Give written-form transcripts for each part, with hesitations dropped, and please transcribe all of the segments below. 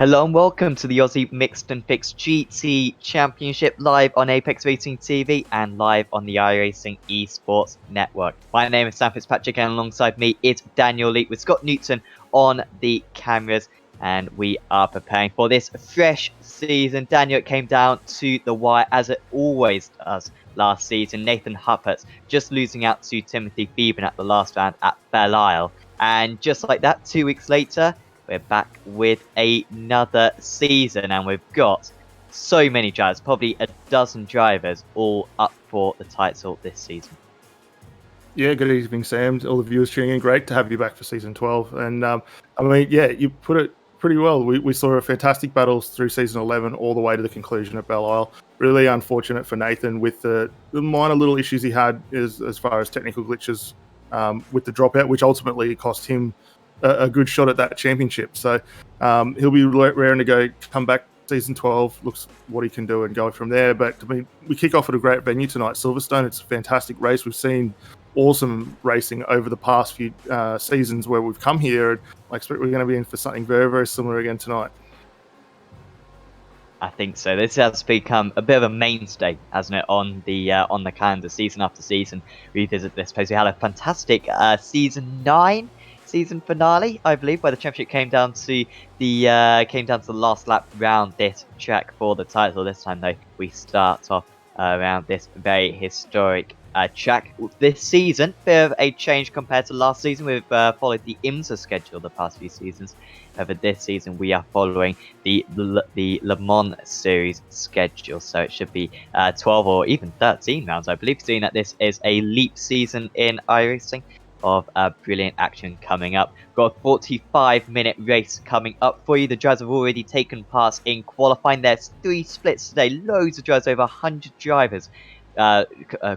Hello and welcome to the Aussie Mixed and Fixed GT Championship live on Apex Racing TV and live on the iRacing Esports Network. My name is Sam Fitzpatrick and alongside me is Daniel Lee with Scott Newton on the cameras, and we are preparing for this fresh season. Daniel, it came down to the wire as it always does last season. Nathan Huppert just losing out to Timothy Phoeben at the last round at Belle Isle. And just like that, 2 weeks later, we're back with another season, and we've got so many drivers, probably a dozen drivers, all up for the title this season. Yeah, good evening, Sam. All the viewers tuning in. Great to have you back for season 12. And you put it pretty well. We saw a fantastic battles through season 11 all the way to the conclusion at Belle Isle. Really unfortunate for Nathan with the minor little issues he had as far as technical glitches with the dropout, which ultimately cost him a good shot at that championship. So he'll be raring to come back season 12, looks what he can do and go from there. But I mean, we kick off at a great venue tonight, Silverstone. It's a fantastic race. We've seen awesome racing over the past few seasons where we've come here, and I expect we're going to be in for something very, very similar again tonight. I think so. This has become a bit of a mainstay, hasn't it, on the calendar, season after season. Revisit this place. We had a fantastic season 9 season finale, I believe, where the championship came down to the last lap round this track for the title. This time, though, we start off around this very historic track this season. Bit of a change compared to last season. We've followed the IMSA schedule the past few seasons. However, this season we are following the Le Mans series schedule, so it should be 12 or even 13 rounds, I believe, seeing that this is a leap season in iRacing of brilliant action coming up. Got a 45-minute race coming up for you. The drivers have already taken part in qualifying. There's 3 splits today. Loads of drivers, over 100 drivers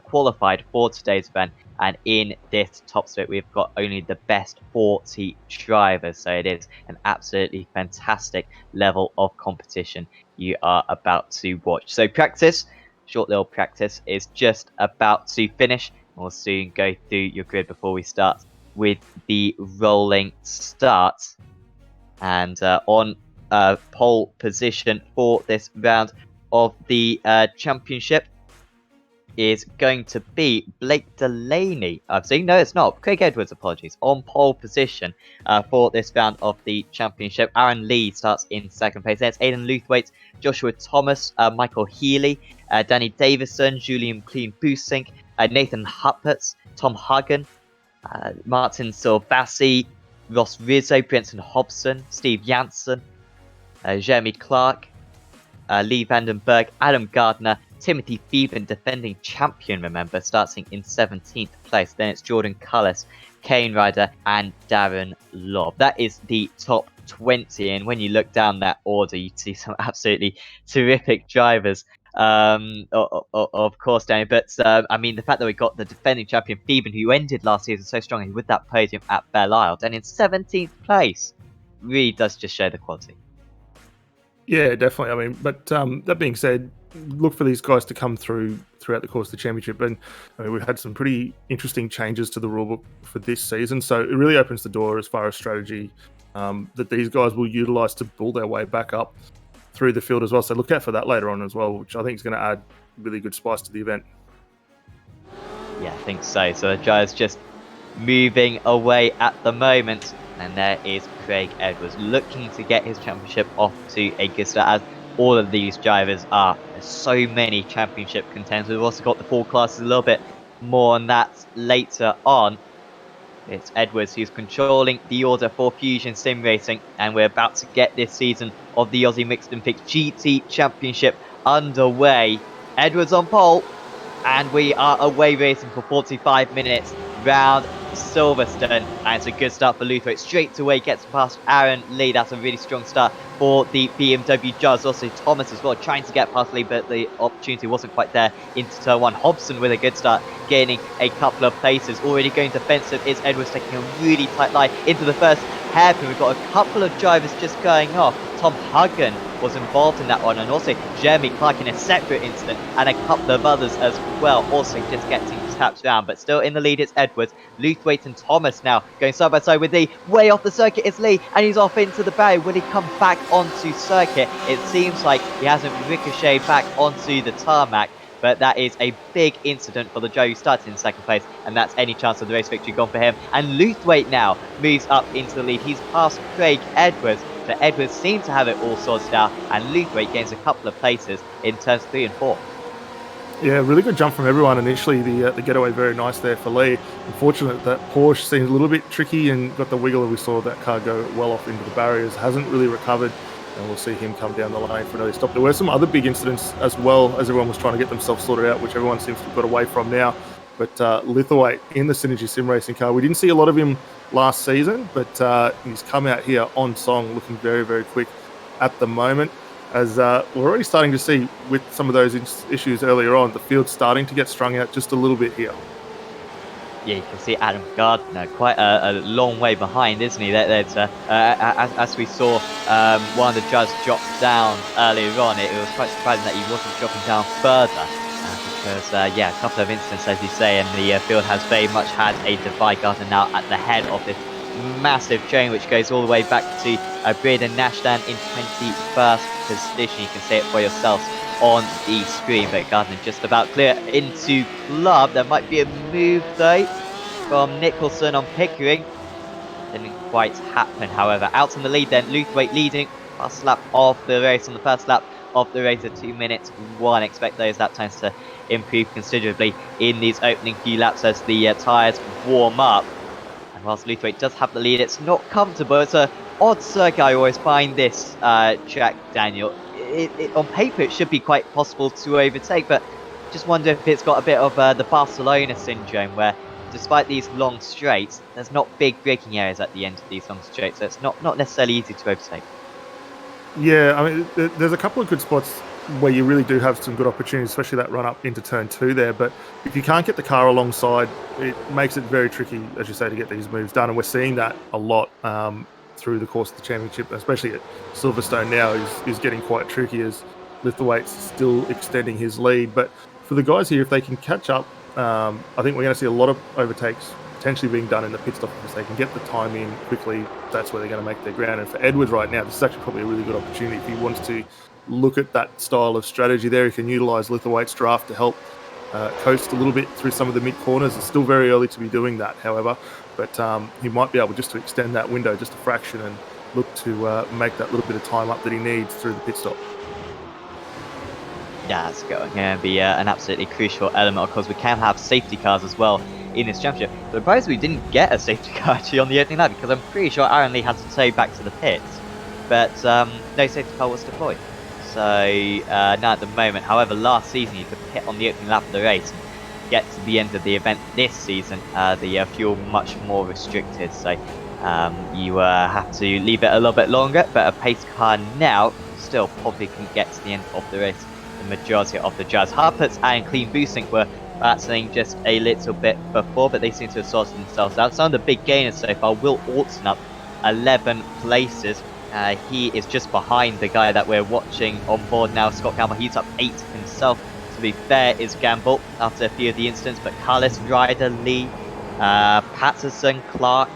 qualified for today's event. And in this top split, we've got only the best 40 drivers. So it is an absolutely fantastic level of competition you are about to watch. So practice, short little practice, is just about to finish. We'll soon go through your grid before we start with the rolling starts. And on pole position for this round of the championship is going to be Blake Delaney. No, it's not. Craig Edwards, apologies. On pole position for this round of the championship. Aaron Lee starts in second place. There's Aidan Luthwaite, Joshua Thomas, Michael Healy, Danny Davison, Julian Clean-Busink, Nathan Huppert, Tom Hagen, Martin Silvassi, Ross Rizzo, Brenton Hobson, Steve Janssen, Jeremy Clark, Lee Vandenberg, Adam Gardner, Timothy Phoeben, defending champion, remember, starting in 17th place. Then it's Jordan Cullis, Kane Ryder, and Darren Lobb. That is the top 20, and when you look down that order, you see some absolutely terrific drivers. Of course, Danny, but I mean, the fact that we got the defending champion Phoeben, who ended last season so strongly with that podium at Belle Isle, and in 17th place, really does just show the quality. Yeah, definitely. I mean, but that being said, look for these guys to come through throughout the course of the championship. And I mean, we've had some pretty interesting changes to the rulebook for this season, so it really opens the door as far as strategy that these guys will utilize to build their way back up through the field as well. So look out for that later on as well, which I think is going to add really good spice to the event. Yeah, I think so. So the drivers just moving away at the moment. And there is Craig Edwards looking to get his championship off to a good start, as all of these drivers are. There's so many championship contenders. We've also got the 4 classes, a little bit more on that later on. It's Edwards who's controlling the order for Fusion Sim Racing, and we're about to get this season of the Aussie Mixed and Fixed GT Championship underway. Edwards on pole, and we are away racing for 45 minutes round Silverstone, and it's a good start for Luthwaite. Straight away gets past Aaron Lee. That's a really strong start for the BMW drivers. Also Thomas as well, trying to get past Lee, but the opportunity wasn't quite there into turn 1. Hobson with a good start, gaining a couple of places. Already going defensive is Edwards, taking a really tight line into the first hairpin. We've got a couple of drivers just going off. Tom Huggan was involved in that one, and also Jeremy Clark in a separate incident, and a couple of others as well, also just getting tapped down. But still in the lead, it's Edwards. Luthwaite and Thomas now going side by side with Lee. Way off the circuit is Lee, and he's off into the barrier. Will he come back onto circuit? It seems like he hasn't ricocheted back onto the tarmac. But that is a big incident for the Joe who started in second place, and that's any chance of the race victory gone for him. And Luthwaite now moves up into the lead. He's past Craig Edwards. So Edwards seems to have it all sorted out, and Luthwaite gains a couple of places in turns 3 and 4. Yeah, really good jump from everyone initially. The getaway very nice there for Lee. Unfortunate that Porsche seemed a little bit tricky and got the wiggle. We saw that car go well off into the barriers. Hasn't really recovered, and we'll see him come down the lane for another stop. There were some other big incidents as well as everyone was trying to get themselves sorted out, which everyone seems to have got away from now. But Luthwaite in the Synergy Sim Racing car, we didn't see a lot of him last season, but he's come out here on song looking very, very quick at the moment. As we're already starting to see with some of those issues earlier on, the field's starting to get strung out just a little bit here. Yeah, you can see Adam Gardner quite a long way behind, isn't he? As we saw one of the judges drop down earlier on, it was quite surprising that he wasn't dropping down further. Because, yeah, a couple of incidents, as you say, and the field has very much had a divide. Gardner now at the head of this massive chain, which goes all the way back to Braden Nashdan in 21st position. You can see it for yourselves on the screen, but Gardner just about clear into club. There might be a move though from Nicholson on Pickering. Didn't quite happen, however. Out in the lead then, Luthwaite leading first lap of the race, on the first lap of the race at 2 minutes 1. Expect those lap times to improve considerably in these opening few laps as the tyres warm up. And whilst Luthwaite does have the lead, it's not comfortable. It's an odd circuit I always find this track, Daniel. On paper, it should be quite possible to overtake, but just wonder if it's got a bit of the Barcelona syndrome, where despite these long straights, there's not big braking areas at the end of these long straights, so it's not necessarily easy to overtake. Yeah, I mean, there's a couple of good spots where you really do have some good opportunities, especially that run up into turn 2 there. But if you can't get the car alongside, it makes it very tricky, as you say, to get these moves done. And we're seeing that a lot through the course of the championship, especially at Silverstone now, is getting quite tricky as Luthwaite's still extending his lead. But for the guys here, if they can catch up, I think we're going to see a lot of overtakes potentially being done in the pit stop. If they can get the time in quickly, that's where they're going to make their ground. And for Edwards right now, this is actually probably a really good opportunity if he wants to look at that style of strategy there. He can utilise Luthwaite's draft to help coast a little bit through some of the mid corners. It's still very early to be doing that, however, but he might be able just to extend that window just a fraction and look to make that little bit of time up that he needs through the pit stop. Yeah, that's going to be an absolutely crucial element. Of course, we can have safety cars as well in this championship. But surprisingly, we didn't get a safety car actually on the opening lap, because I'm pretty sure Aaron Lee had to tow back to the pits, but no safety car was deployed. So now at the moment, however, last season you could pit on the opening lap of the race and get to the end of the event. This season, the fuel much more restricted, so you have to leave it a little bit longer. But a pace car now still probably can get to the end of the race. The majority of the Jazz Harputs and Clean Boosting were battling just a little bit before, but they seem to have sorted themselves out. Some of the big gainers so far, Will Orton up 11 places. He is just behind the guy that we're watching on board now, Scott Gamble. He's up 8 himself. To be fair, is Gamble after a few of the incidents, but Carlos, Ryder, Lee, Patterson, Clark,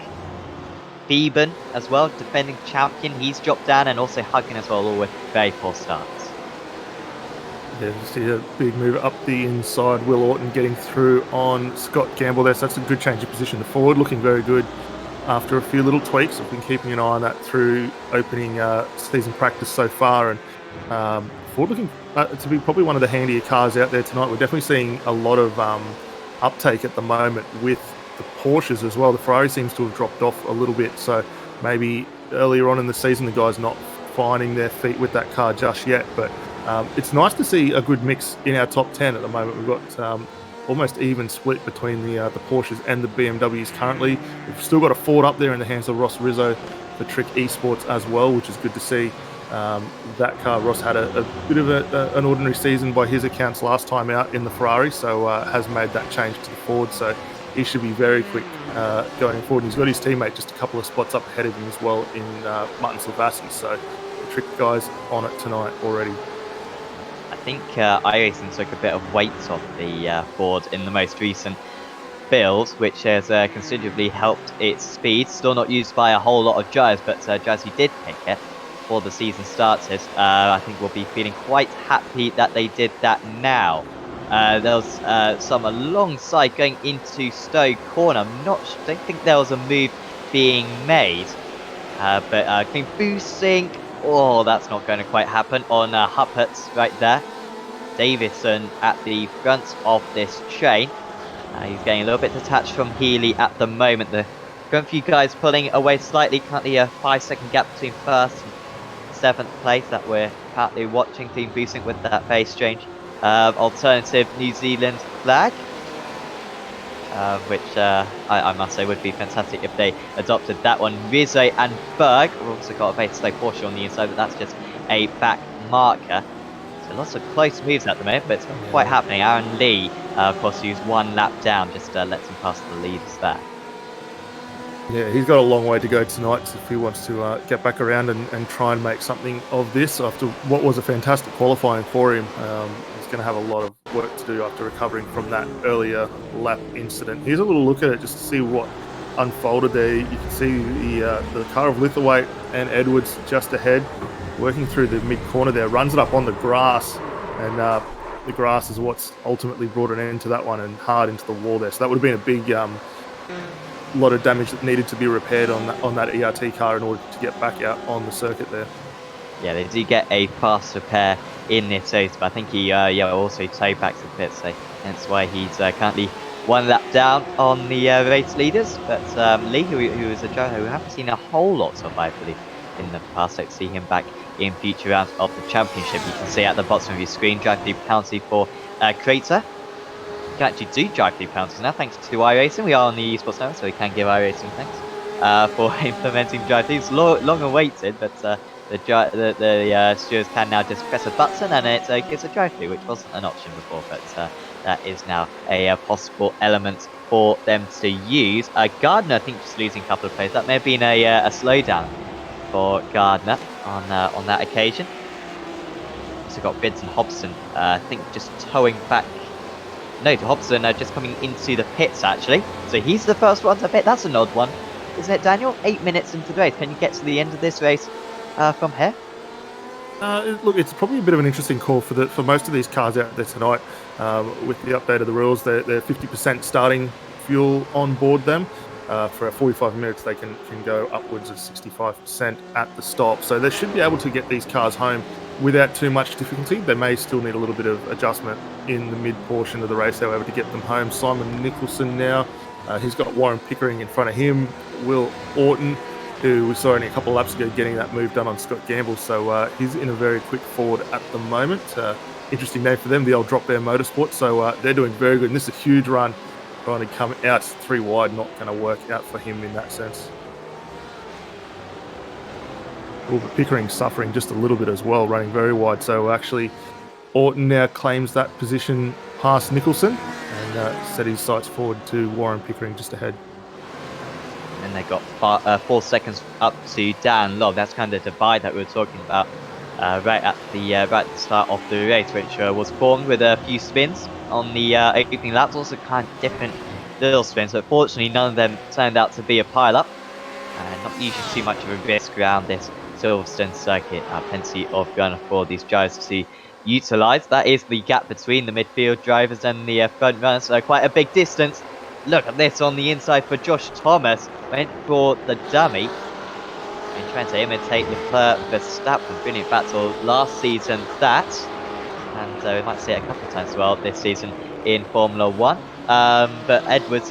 Beeben as well, defending champion, he's dropped down, and also Huggan as well, all with very poor starts. Yeah, just see a big move up the inside. Will Orton getting through on Scott Gamble there, so that's a good change of position. The forward looking very good after a few little tweaks. I've been keeping an eye on that through opening season practice so far, and Ford looking to be probably one of the handier cars out there tonight. We're definitely seeing a lot of uptake at the moment with the Porsches as well. The Ferrari seems to have dropped off a little bit, so maybe earlier on in the season the guys not finding their feet with that car just yet, but it's nice to see a good mix in our top 10 at the moment. We've got almost even split between the Porsches and the BMWs currently. We've still got a Ford up there in the hands of Ross Rizzo for Trick Esports as well, which is good to see. That car, Ross had a bit of an ordinary season by his accounts last time out in the Ferrari, so has made that change to the Ford, so he should be very quick going forward. He's got his teammate just a couple of spots up ahead of him as well in Martin Silvassi, so the electric guys on it tonight already. I think iRacing took a bit of weight off the board in the most recent build, which has considerably helped its speed. Still not used by a whole lot of drivers, but drivers who did pick it before the season started, I think will be feeling quite happy that they did that now. There was some alongside going into Stowe Corner. Don't think there was a move being made, but clean boosting. Oh, that's not going to quite happen on Huppert right there. Davison at the front of this chain. He's getting a little bit detached from Healy at the moment. The front few guys pulling away slightly. Currently a 5-second gap between first and seventh place that we're currently watching. Team boosting with that face change. Alternative New Zealand flag. Which I must say would be fantastic if they adopted that one. Rizzo and Berg. We've also got a very slow Porsche on the inside, but that's just a back marker. So lots of close moves at the moment, but it's not quite happening. Aaron Lee, of course, who's one lap down, just lets him pass the leaders there. Yeah, he's got a long way to go tonight if he wants to get back around and try and make something of this after what was a fantastic qualifying for him. He's going to have a lot of work to do after recovering from that earlier lap incident. Here's a little look at it just to see what unfolded there. You can see the car of Lithuate and Edwards just ahead, working through the mid-corner there, runs it up on the grass, and the grass is what's ultimately brought an end to that one and hard into the wall there. So that would have been a big lot of damage that needed to be repaired on that ERT car in order to get back out on the circuit there. Yeah, they do get a fast repair in this race, but I think he also towed back to the pit, so hence why he's currently one lap down on the race leaders. But Lee, who is a driver who we haven't seen a whole lot of, I believe, in the past. Let's see him back in future rounds of the championship. You can see at the bottom of your screen, drive through penalty for Crater. You can actually do drive through penalties now, thanks to iRacing. We are on the esports network, so we can give iRacing thanks for implementing drive throughs. Long awaited, but the stewards can now just press a button and it gives a drive through, which wasn't an option before, but that is now a possible element for them to use. Gardner, I think, just losing a couple of players. That may have been a slowdown for Gardner on that occasion. Also got Vincent Hobson, I think, just towing back. No, Hobson just coming into the pits, actually. So he's the first one to pit. That's an odd one, isn't it, Daniel? 8 minutes into the race. Can you get to the end of this race from here? Look, it's probably a bit of an interesting call for most of these cars out there tonight. With the update of the rules, they're 50% starting fuel on board them. For 45 minutes, they can go upwards of 65% at the stop. So they should be able to get these cars home without too much difficulty. They may still need a little bit of adjustment in the mid portion of the race, however, to get them home. Simon Nicholson now, he's got Warren Pickering in front of him. Will Orton, who we saw only a couple of laps ago getting that move done on Scott Gamble. So he's in a very quick forward at the moment. Interesting name for them, the old Drop Bear Motorsport. So they're doing very good. And this is a huge run. Trying to come out 3 wide, not going to work out for him in that sense. Oh, but Pickering's suffering just a little bit as well, running very wide. So actually, Orton now claims that position past Nicholson and set his sights forward to Warren Pickering just ahead. And they got 4 seconds up to Dan Log. That's kind of the divide that we were talking about right at the start of the race, which was formed with a few spins on the opening laps. Also kind of different little spins, but fortunately none of them turned out to be a pile-up. Not usually too much of a risk around this Silverstone circuit. Plenty of ground for these drivers to utilise. That is the gap between the midfield drivers and the front runners, so quite a big distance. Look at this on the inside for Josh Thomas. Went for the dummy and trying to imitate Leclerc Verstappen. Brilliant battle last season, that. And we might see it a couple of times as well this season in Formula 1. But Edwards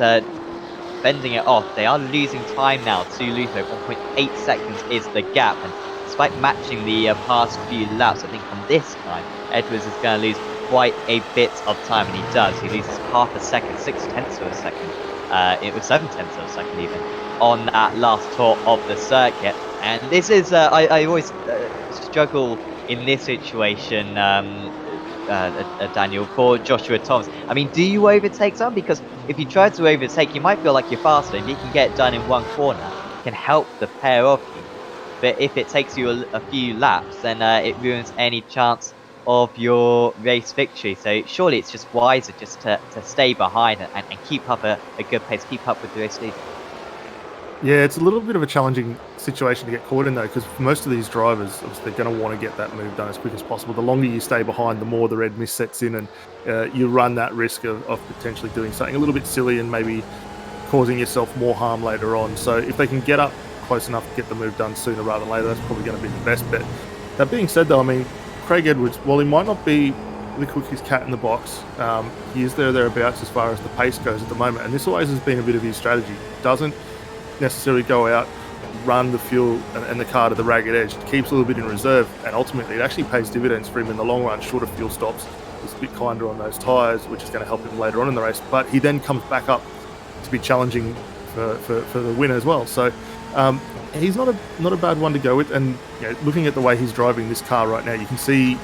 bending it off. They are losing time now to Luther. 1.8 seconds is the gap. And despite matching the past few laps, I think on this time, Edwards is going to lose quite a bit of time. And he does. He loses half a second, 6/10 of a second. It was 7/10 of a second even on that last tour of the circuit. And this is, I always struggle in this situation, Daniel, for Joshua Thomas. I mean, do you overtake some? Because if you try to overtake, you might feel like you're faster. If you can get it done in one corner, it can help the pair of you. but if it takes you a few laps, then it ruins any chance of your race victory. So surely it's just wiser just to stay behind and keep up a good pace, keep up with the race lead. Yeah, it's a little bit of a challenging situation to get caught in though, because for most of these drivers, obviously, they're going to want to get that move done as quick as possible. The longer you stay behind, the more the red mist sets in, and you run that risk of potentially doing something a little bit silly and maybe causing yourself more harm later on. So if they can get up close enough to get the move done sooner rather than later, that's probably going to be the best bet. That being said, though, I mean, Craig Edwards, while he might not be the quickest cat in the box, he is thereabouts as far as the pace goes at the moment, and this always has been a bit of his strategy. Doesn't necessarily go out, run the fuel and the car to the ragged edge. It keeps a little bit in reserve, and ultimately it actually pays dividends for him in the long run. Shorter fuel stops, he's a bit kinder on those tyres, which is going to help him later on in the race. But he then comes back up to be challenging for the win as well. So he's not a bad one to go with. And looking at the way he's driving this car right now, you can see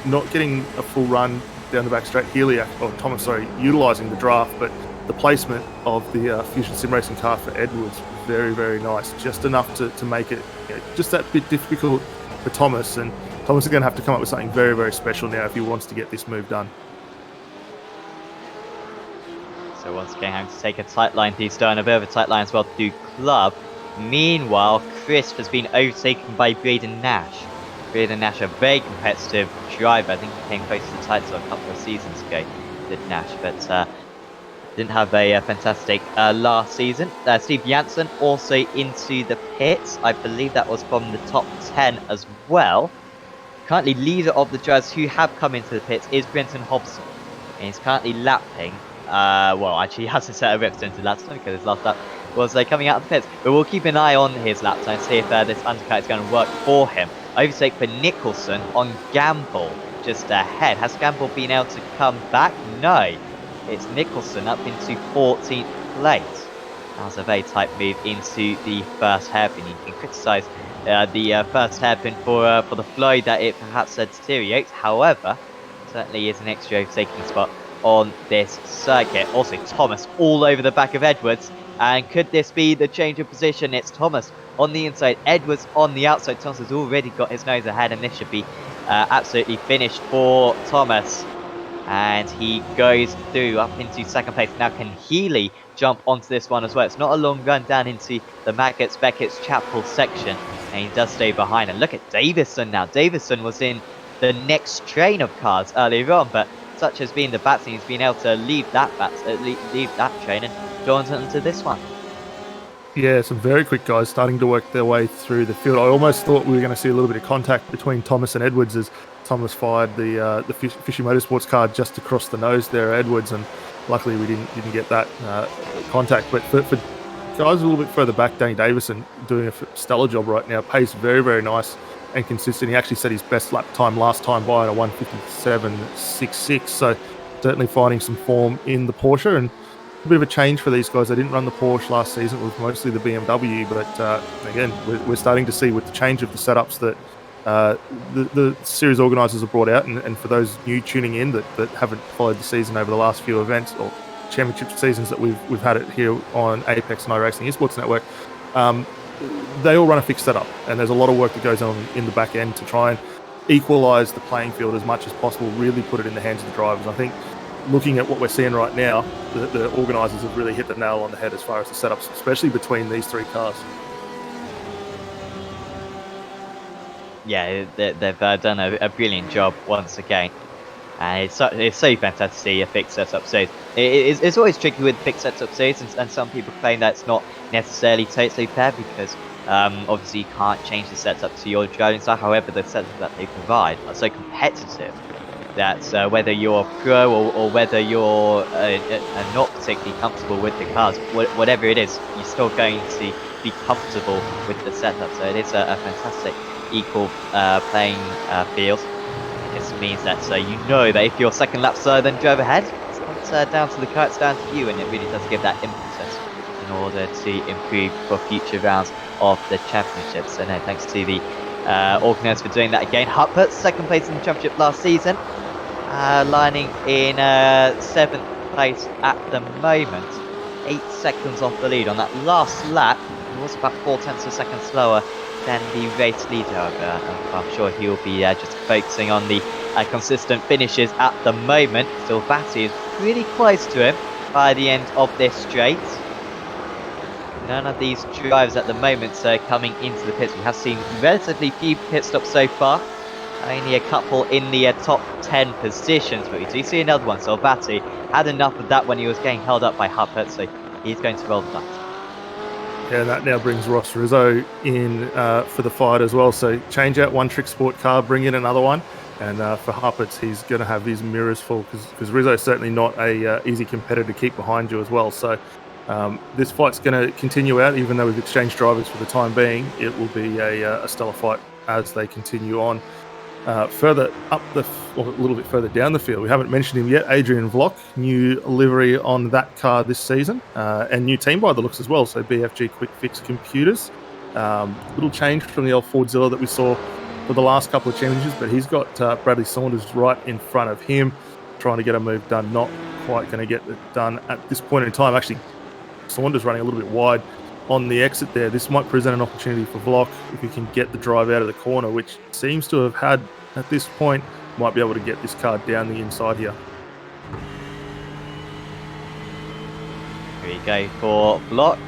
not getting a full run down the back straight. Utilising the draft, but the placement of the Fusion Sim Racing car for Edwards, very, very nice. Just enough to make it just that bit difficult for Thomas. And Thomas is going to have to come up with something very, very special now if he wants to get this move done. So once again, having to take a tight line to Stone, a bit of a tight line as well to Club. Meanwhile, Crisp has been overtaken by Braden Nash. Braden Nash, a very competitive driver. I think he came close to the title a couple of seasons ago, did Nash, but didn't have a fantastic last season. Steve Janssen also into the pits. I believe that was from the top 10 as well. Currently leader of the drivers who have come into the pits is Brenton Hobson. And he's currently lapping. Well, actually he hasn't set a representative lap time because his last lap was coming out of the pits. But we'll keep an eye on his lap time, see if this undercut is going to work for him. Overtake for Nicholson on Gamble just ahead. Has Gamble been able to come back? No. It's Nicholson up into 14th place. That was a very tight move into the first hairpin. You can criticise the first hairpin for the flow that it perhaps deteriorates. However, certainly is an extra overtaking spot on this circuit. Also, Thomas all over the back of Edwards. And could this be the change of position? It's Thomas on the inside, Edwards on the outside. Thomas has already got his nose ahead, and this should be absolutely finished for Thomas. And he goes through up into second place. Now can Healy jump onto this one as well? It's not a long run down into the Maggots, Beckett's Chapel section, and he does stay behind. And look at Davison now. Davison was in the next train of cars earlier on, but such has been the batsman, he's been able to leave that train and join onto this one. Yeah, some very quick guys starting to work their way through the field. I almost thought we were going to see a little bit of contact between Thomas and Edwards as Thomas fired the Fishy Motorsports car just across the nose there, Edwards, and luckily we didn't get that contact. But for guys a little bit further back, Danny Davison doing a stellar job right now. Pace very, very nice and consistent. He actually set his best lap time last time by at a 1:57.66. So certainly finding some form in the Porsche, and a bit of a change for these guys. They didn't run the Porsche last season. It was mostly the BMW, but again, we're starting to see with the change of the setups that the series organisers have brought out, and for those new tuning in that haven't followed the season over the last few events or championship seasons that we've had it here on Apex and iRacing Esports Network, they all run a fixed setup, and there's a lot of work that goes on in the back end to try and equalise the playing field as much as possible, really put it in the hands of the drivers. I think looking at what we're seeing right now, the organisers have really hit the nail on the head as far as the setups, especially between these three cars. Yeah, they've done a brilliant job once again. And it's so fantastic to see a fixed setup series. It's always tricky with fixed setup series, and some people claim that it's not necessarily totally fair because obviously you can't change the setup to your driving style. However, the setup that they provide are so competitive that whether you're a pro or whether you're not particularly comfortable with the cars, whatever it is, you're still going to be comfortable with the setup. So it is a fantastic equal playing field. It just means that you know that if you're second lap slower than drove ahead, it's not down to the car, it's down to you, and it really does give that impetus in order to improve for future rounds of the championship. So no, thanks to the organisers for doing that again. Hupert, second place in the championship last season, lining in 7th place at the moment, 8 seconds off the lead on that last lap. It was about 0.4 of a second slower than the race leader. I'm sure he'll be just focusing on the consistent finishes at the moment. Silvati is pretty close to him by the end of this straight. None of these drivers at the moment coming into the pits. We have seen relatively few pit stops so far. Only a couple in the top 10 positions, but we do see another one. Silvati had enough of that when he was getting held up by Huppert, so he's going to roll the dice. Yeah, and that now brings Ross Rizzo in for the fight as well. So change out one trick sport car, bring in another one. And for Huppert's, he's going to have his mirrors full because Rizzo's certainly not a easy competitor to keep behind you as well. So this fight's going to continue out, even though we've exchanged drivers for the time being. It will be a stellar fight as they continue on. Further up or a little bit further down the field, we haven't mentioned him yet. Adrian Vlock, new livery on that car this season, and new team by the looks as well. So BFG Quick Fix Computers, little change from the old Fordzilla that we saw for the last couple of championships, but he's got Bradley Saunders right in front of him, trying to get a move done. Not quite going to get it done at this point in time. Actually, Saunders running a little bit wide on the exit there. This might present an opportunity for Vlock if he can get the drive out of the corner, which seems to have had at this point. Might be able to get this car down the inside here. Here we go for Vlock.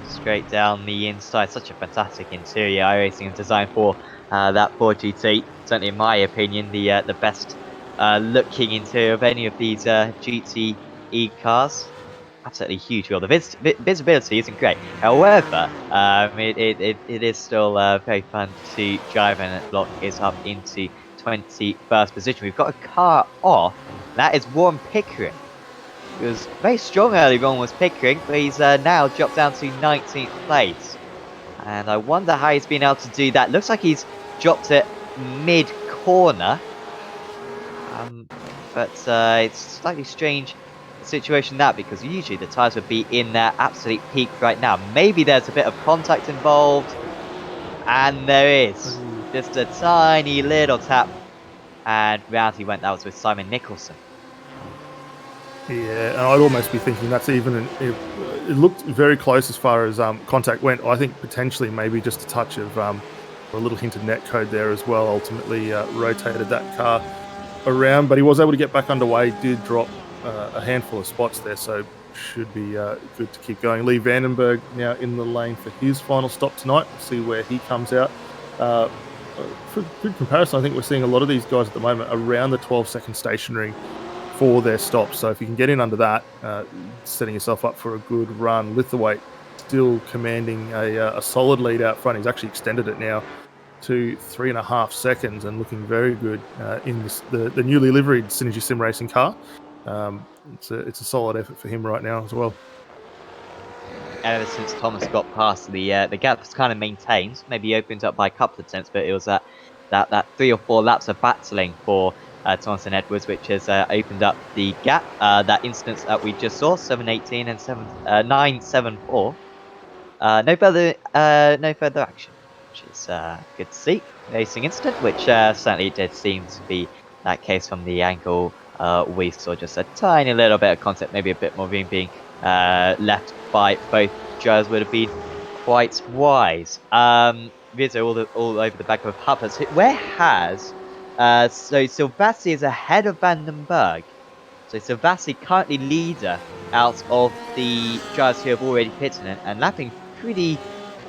Straight down the inside. Such a fantastic interior iRacing is designed for that Ford GT. Certainly, in my opinion, the best looking interior of any of these GTE cars. Absolutely huge wheel. The visibility isn't great. However, it is still very fun to drive, and Vlock is up into 21st position. We've got a car off. That is Warren Pickering. He was very strong early on, was Pickering, but he's now dropped down to 19th place. And I wonder how he's been able to do that. Looks like he's dropped it mid-corner. But it's slightly strange situation that, because usually the tyres would be in their absolute peak right now. Maybe there's a bit of contact involved. And there is. Just a tiny little tap. And round he went. That was with Simon Nicholson. Yeah, and I'd almost be thinking that's even it looked very close as far as contact went. I think potentially maybe just a touch of a little hint of net code there as well. Ultimately rotated that car around, but he was able to get back underway. Did drop a handful of spots there, so should be good to keep going. Lee Vandenberg now in the lane for his final stop tonight. We'll see where he comes out. For good comparison, I think we're seeing a lot of these guys at the moment around the 12-second stationary for their stops. So if you can get in under that, setting yourself up for a good run. Lithuate still commanding a solid lead out front. He's actually extended it now to 3.5 seconds and looking very good in the newly liveried Synergy Sim Racing car. It's a solid effort for him right now as well. Ever since Thomas got past, the gap was kind of maintained, maybe opened up by a couple of tenths, but it was that 3 or 4 laps of battling for Thomas and Edwards, which has opened up the gap. That instance that we just saw, 7:18 and 9:74. No further action, which is good to see. Racing incident, which certainly did seem to be that case from the angle we saw. Just a tiny little bit of contact, maybe a bit more room being left by both drivers would have been quite wise. Rizzo all over the back of Huppers. Where has so Silvassi is ahead of Vandenberg. So Silvassi currently leader out of the drivers who have already pitted and lapping pretty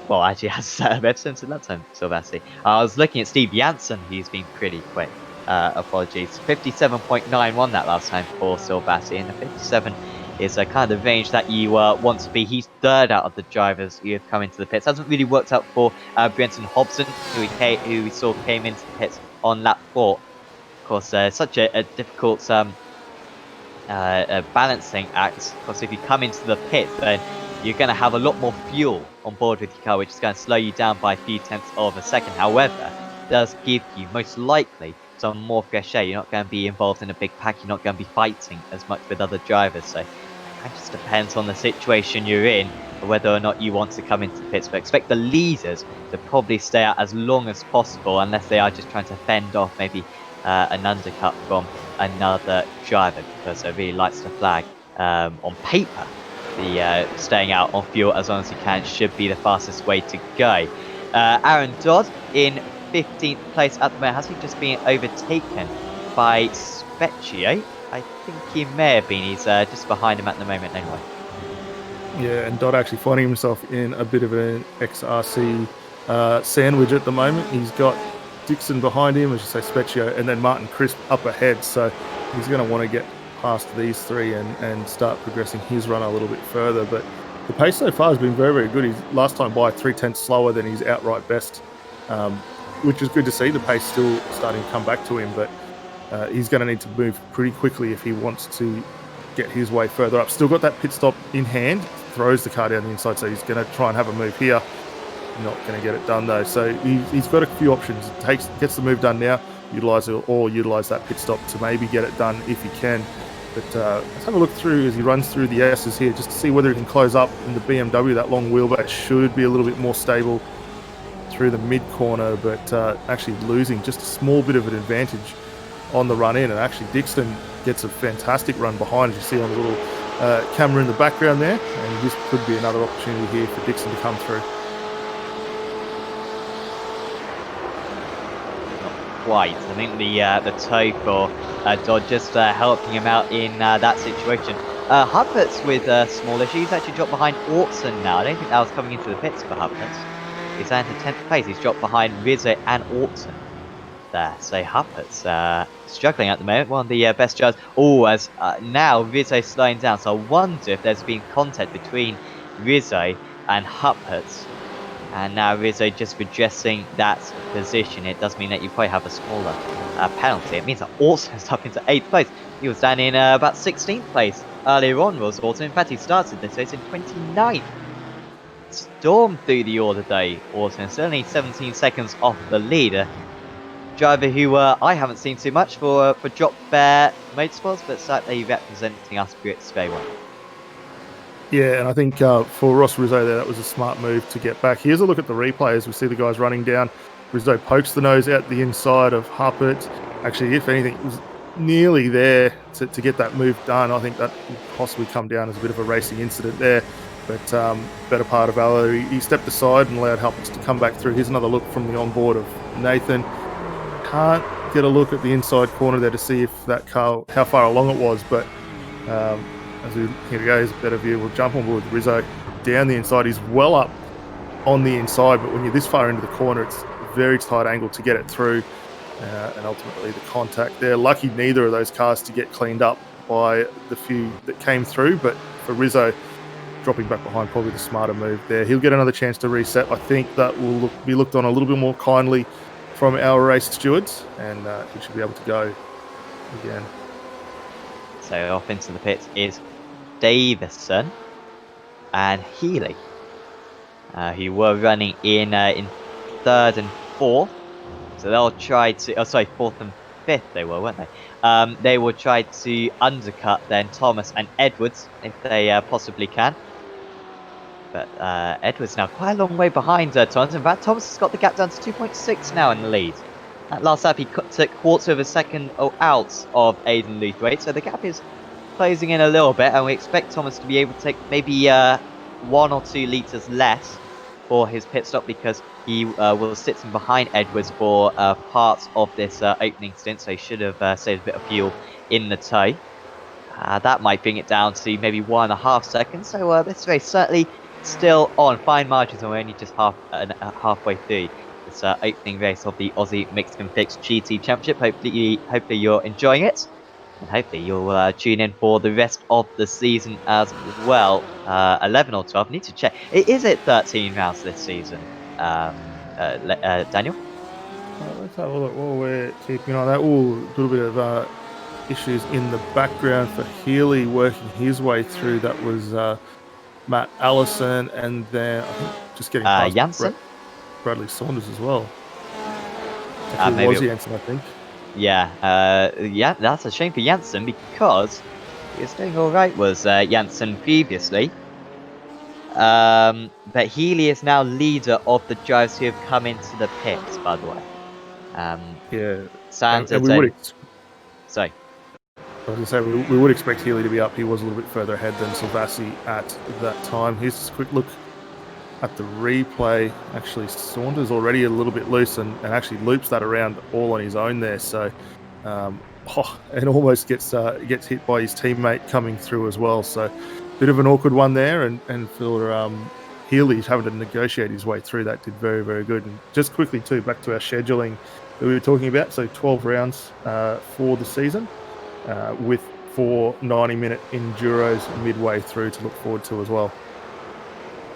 well. Actually, has a better sense of that time, Silvassi. I was looking at Steve Janssen, who's been pretty quick. Apologies. 57.91 that last time for Silvassi, and the 57 is kind of the range that you want to be. He's third out of the drivers who have come into the pits. Hasn't really worked out for Brenton Hobson, who we saw came into the pits on lap 4. Of course, such a difficult balancing act. Of course, if you come into the pit, then you're going to have a lot more fuel on board with your car, which is going to slow you down by a few tenths of a second. However, it does give you, most likely, some more fresh air. You're not going to be involved in a big pack. You're not going to be fighting as much with other drivers. So it just depends on the situation you're in, whether or not you want to come into the pits. But expect the leaders to probably stay out as long as possible, unless they are just trying to fend off maybe an undercut from another driver, because it really likes to flag on paper the staying out on fuel as long as he can should be the fastest way to go. Aaron Dodd in 15th place at the moment. Has he just been overtaken by Specchio? I think he may have been. He's just behind him at the moment anyway. Yeah, and Dodd actually finding himself in a bit of an XRC sandwich at the moment. He's got Dixon behind him, as you say, Specchio, and then Martin Crisp up ahead. So he's going to want to get past these three and start progressing his run a little bit further. But the pace so far has been very, very good. He's last time by 3/10 slower than his outright best, which is good to see. The pace still starting to come back to him, but he's going to need to move pretty quickly if he wants to get his way further up. Still got that pit stop in hand, throws the car down the inside, so he's going to try and have a move here. Not going to get it done though, so he's got a few options. Gets the move done now, utilize it, or utilize that pit stop to maybe get it done if he can. But let's have a look through as he runs through the S's here, just to see whether he can close up in the BMW. That long wheelbase should be a little bit more stable through the mid corner, but actually losing just a small bit of an advantage on the run in. And actually Dixon gets a fantastic run behind, as you see on the little camera in the background there, and this could be another opportunity here for Dixon to come through. Quite. I think the tow for Dodd just helping him out in that situation. Huppert's with small issues. Actually dropped behind Ortson now. I don't think that was coming into the pits for Huppert's. He's down to 10th place. He's dropped behind Rizzo and Ortson there. So Huppert's struggling at the moment. One of the best drivers. Oh, as now Rizzo slowing down. So I wonder if there's been contact between Rizzo and Huppert's. And now Rizzo just redressing that position. It does mean that you probably have a smaller penalty. It means that Orson's up into 8th place. He was down in about 16th place earlier on, was Orson. In fact, he started this race in 29th. Stormed through the order though, Orson. Certainly 17 seconds off the leader. Driver who I haven't seen too much for Drop Bear Motorsports, but certainly representing us Brits very well. Yeah, and I think for Ross Rizzo there, that was a smart move to get back. Here's a look at the replay as we see the guys running down. Rizzo pokes the nose out the inside of Huppert. Actually, if anything, it was nearly there to get that move done. I think that would possibly come down as a bit of a racing incident there. But better part of Valo, he stepped aside and allowed Huppert to come back through. Here's another look from the onboard of Nathan. Can't get a look at the inside corner there to see if that car, how far along it was, but here we go, here's a better view. We'll jump on board with Rizzo down the inside. He's well up on the inside, but when you're this far into the corner, it's a very tight angle to get it through, and ultimately the contact there. Lucky neither of those cars to get cleaned up by the few that came through, but for Rizzo, dropping back behind, probably the smarter move there. He'll get another chance to reset. I think that will be looked on a little bit more kindly from our race stewards, and he should be able to go again. So off into the pits is Davison and Healy, who were running in 3rd and 4th. So they'll try to, 4th and 5th they were, weren't they? They will try to undercut then Thomas and Edwards if they possibly can. But Edwards now quite a long way behind Thomas. In fact, Thomas has got the gap down to 2.6 now in the lead. That last lap he took quarter of a second out of Aidan Luthwaite, so the gap is closing in a little bit, and we expect Thomas to be able to take maybe 1 or 2 litres less for his pit stop, because he will sit in behind Edwards for parts of this opening stint, so he should have saved a bit of fuel in the tow. That might bring it down to maybe 1.5 seconds, so this race certainly still on. Fine margins, and we're only just halfway through this opening race of the Aussie Mixed Conflicts GT Championship. Hopefully you're enjoying it, and hopefully you'll tune in for the rest of the season as well. 11 or 12, need to check. Is it 13 rounds this season, Daniel? Let's have a look while we're keeping on that. Oh, a little bit of issues in the background for Healy working his way through. That was Matt Allison, and then I think just getting past Janssen? Bradley Saunders as well. Maybe was Janssen, I think. Yeah, yeah, that's a shame for Janssen, because he was doing alright, was Janssen previously. But Healy is now leader of the drivers who have come into the pits, by the way. Yeah. Sanders and we would sorry. I was going to say, we would expect Healy to be up. He was a little bit further ahead than Silvassi at that time. Here's a quick look at the replay. Actually, Saunders already a little bit loose and actually loops that around all on his own there. So, and almost gets hit by his teammate coming through as well. So, bit of an awkward one there. And for Healy having to negotiate his way through that did very, very good. And just quickly, too, back to our scheduling that we were talking about. So, 12 rounds for the season. With 4 90-minute enduros midway through to look forward to as well.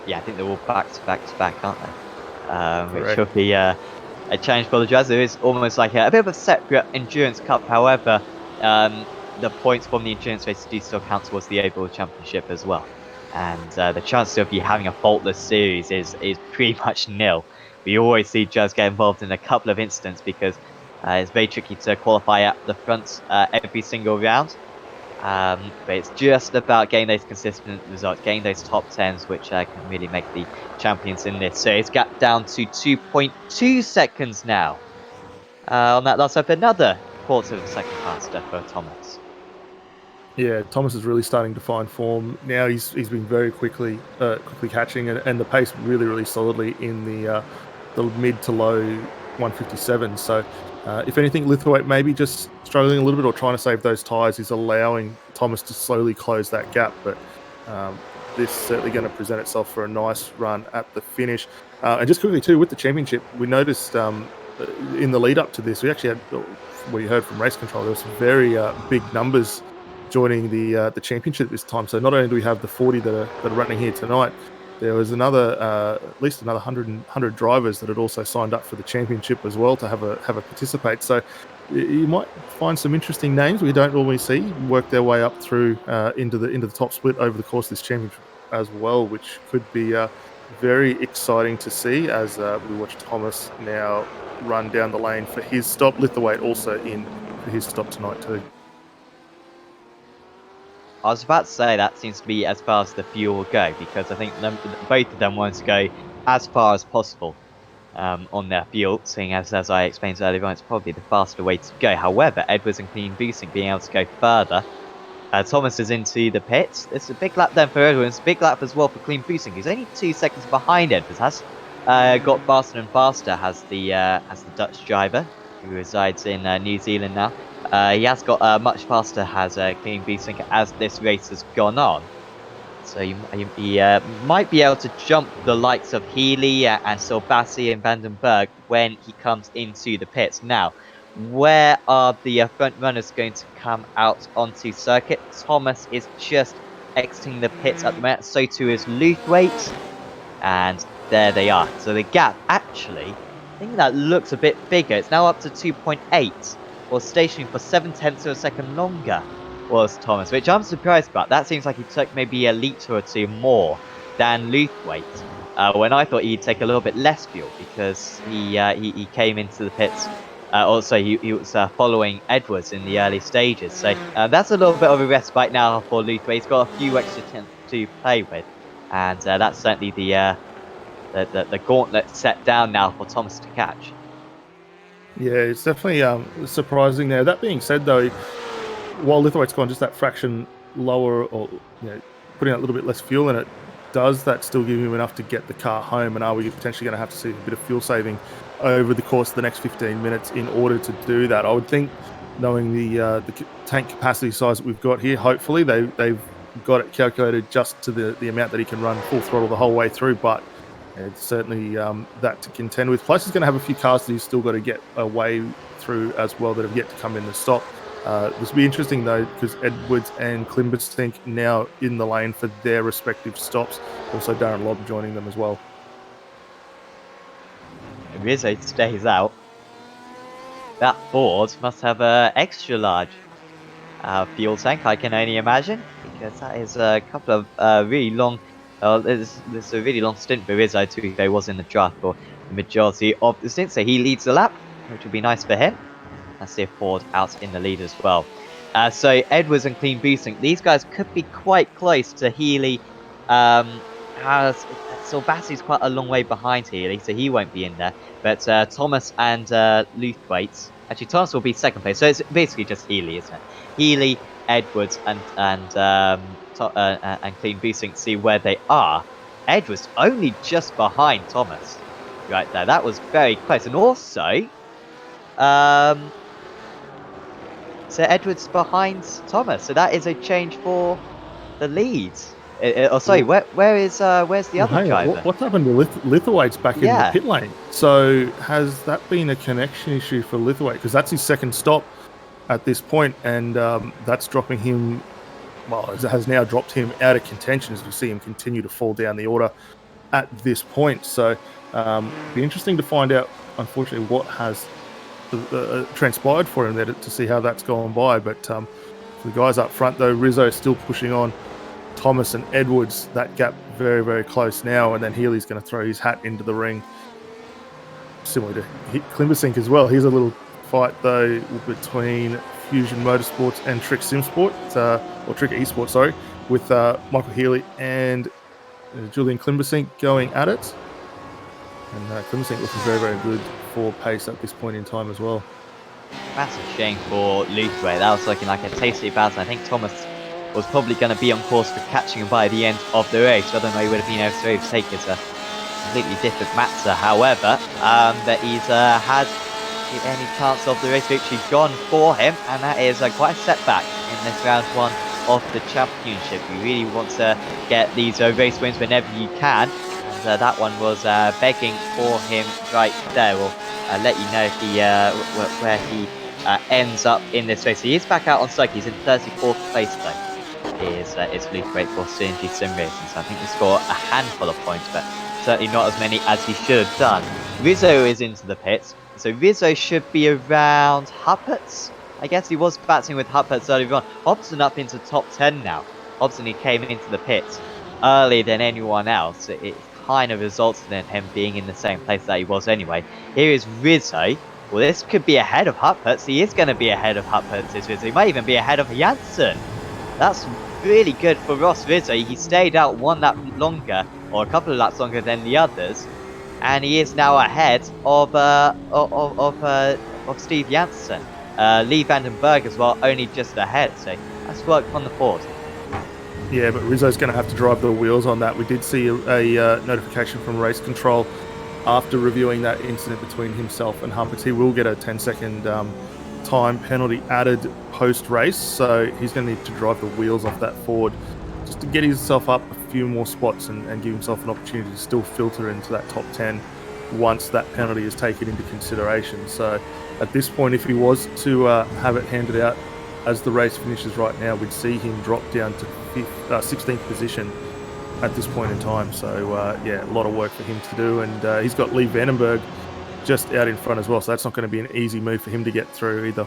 Yeah, I think they're all back to back, aren't they? Which Correct. will be a challenge for the Jazz. It is almost like a bit of a separate endurance cup. However, the points from the endurance race do still count towards the overall championship as well. And the chance of you having a faultless series is pretty much nil. We always see Jazz get involved in a couple of incidents because it's very tricky to qualify at the front every single round. But it's just about getting those consistent results, getting those top 10s, which can really make the champions in this. So it's got down to 2.2 seconds now on that last lap. Another quarter of a second faster for Thomas. Yeah, Thomas is really starting to find form now. He's been very quickly catching and the pace really solidly in the mid to low 157. So if anything, Lithuate maybe just struggling a little bit or trying to save those tyres is allowing Thomas to slowly close that gap. But this is certainly going to present itself for a nice run at the finish. And just quickly too, with the championship, we noticed in the lead up to this, we actually had what you heard from race control. There was some very big numbers joining the championship this time. So not only do we have the 40 that are running here tonight, there was another at least another 100 drivers that had also signed up for the championship as well to have a participate. So you might find some interesting names we don't normally see work their way up through into the top split over the course of this championship as well, which could be very exciting to see as we watch Thomas now run down the lane for his stop. Lithuate also in for his stop tonight too. I was about to say that seems to be as far as the fuel will go, because I think both of them want to go as far as possible on their fuel, seeing as I explained earlier on, it's probably the faster way to go. However, Edwards and Clean Boosting being able to go further. Thomas is into the pits. It's a big lap then for Edwards, big lap as well for Clean Boosting. He's only 2 seconds behind Edwards. Has got faster and faster, has the Dutch driver who resides in New Zealand now. He has got much faster, has Clean Boosting, as this race has gone on. So he might be able to jump the likes of Healy and Silvassi and Vandenberg when he comes into the pits. Now, where are the front runners going to come out onto circuit? Thomas is just exiting the pits at the moment, so too is Luthwaite. And there they are. So the gap, actually, I think that looks a bit bigger. It's now up to 2.8, or stationing for 7/10 of a second longer was Thomas, which I'm surprised about. That seems like he took maybe a litre or two more than Luthwaite, when I thought he'd take a little bit less fuel, because he came into the pits. Also, he was following Edwards in the early stages. So that's a little bit of a respite now for Luthwaite. He's got a few extra tenths to play with. And that's certainly the gauntlet set down now for Thomas to catch. Yeah, it's definitely surprising there. That being said, though, while Lithuate's gone just that fraction lower, or putting out a little bit less fuel in it, does that still give him enough to get the car home? And are we potentially going to have to see a bit of fuel saving over the course of the next 15 minutes in order to do that? I would think, knowing the tank capacity size that we've got here, hopefully they've got it calculated just to the amount that he can run full throttle the whole way through. But it's certainly that to contend with. Plus, he's going to have a few cars that he's still got to get away through as well that have yet to come in the stop. This will be interesting, though, because Edwards and Klimberstink now in the lane for their respective stops. Also, Darren Lobb joining them as well. Rizzo stays out. That Ford must have an extra large fuel tank, I can only imagine, because that is a couple of really long. There's a really long stint for Rizzo too. He was in the draft for the majority of the stint, so he leads the lap, which will be nice for him. I see Ford out in the lead as well. So Edwards and Clean Boosting, these guys could be quite close to Healy. Silvassi's quite a long way behind Healy, so he won't be in there. But Thomas and Luthwaite, actually Thomas will be second place, so it's basically just Healy, isn't it? Healy, Edwards and Clean Boosting to see where they are. Edwards only just behind Thomas right there. That was very close. And also, so Edwards behind Thomas. So that is a change for the lead. Sorry, where's the Well, other hang on. driver? What's happened to Lithuate's back in the Yeah. pit lane? So has that been a connection issue for Lithuate? Because that's his second stop at this point, and that's dropping him. Well, it has now dropped him out of contention as we see him continue to fall down the order at this point. So be interesting to find out, unfortunately, what has transpired for him there to see how that's gone by. But for the guys up front, though, Rizzo is still pushing on. Thomas and Edwards, that gap very, very close now, and then Healy's going to throw his hat into the ring. Similar to Klimbasink as well. Here's a little fight, though, between Fusion Motorsports and Trick Simsport, or Trick Esports, sorry, with Michael Healy and Julian Klimbasink going at it. And Klimbasink looking very, very good for pace at this point in time as well. Massive shame for Luthway. That was looking like a tasty battle. I think Thomas was probably going to be on course for catching him by the end of the race. Whether or not he would have been able to overtake is a completely different matter. However, that he's had any chance of the race victory gone for him, and that is quite a setback in this round one of the championship. You really want to get these race wins whenever you can, and that one was begging for him right there. We'll let you know if he where he ends up in this race. He is back out on cycle. He's in 34th place though. Is Luke Great for CNG Sim Racing, so I think he scored a handful of points, but certainly not as many as he should have done. Rizzo is into the pits, so Rizzo should be around Huppert's. I guess he was battling with Huppert's earlier on. Hobson up into top 10 now. Hobson, he came into the pits earlier than anyone else. It kind of resulted in him being in the same place that he was anyway. Here is Rizzo. Well, this could be ahead of Huppert's. He is going to be ahead of Huppert's, is Rizzo. He might even be ahead of Janssen. That's really good for Ross Rizzo. He stayed out one lap longer, or a couple of laps longer than the others, and he is now ahead of Steve Janssen. Lee Vandenberg as well, only just ahead. So that's work on the board. Yeah, but Rizzo's going to have to drive the wheels on that. We did see a notification from race control after reviewing that incident between himself and Humpers. He will get a 10-second time penalty added post-race, so he's going to need to drive the wheels off that Ford just to get himself up a few more spots and give himself an opportunity to still filter into that top 10 once that penalty is taken into consideration. So at this point, if he was to have it handed out as the race finishes right now, we'd see him drop down to 16th position at this point in time. So yeah, a lot of work for him to do, and he's got Lee Vandenberg just out in front as well, so that's not going to be an easy move for him to get through either.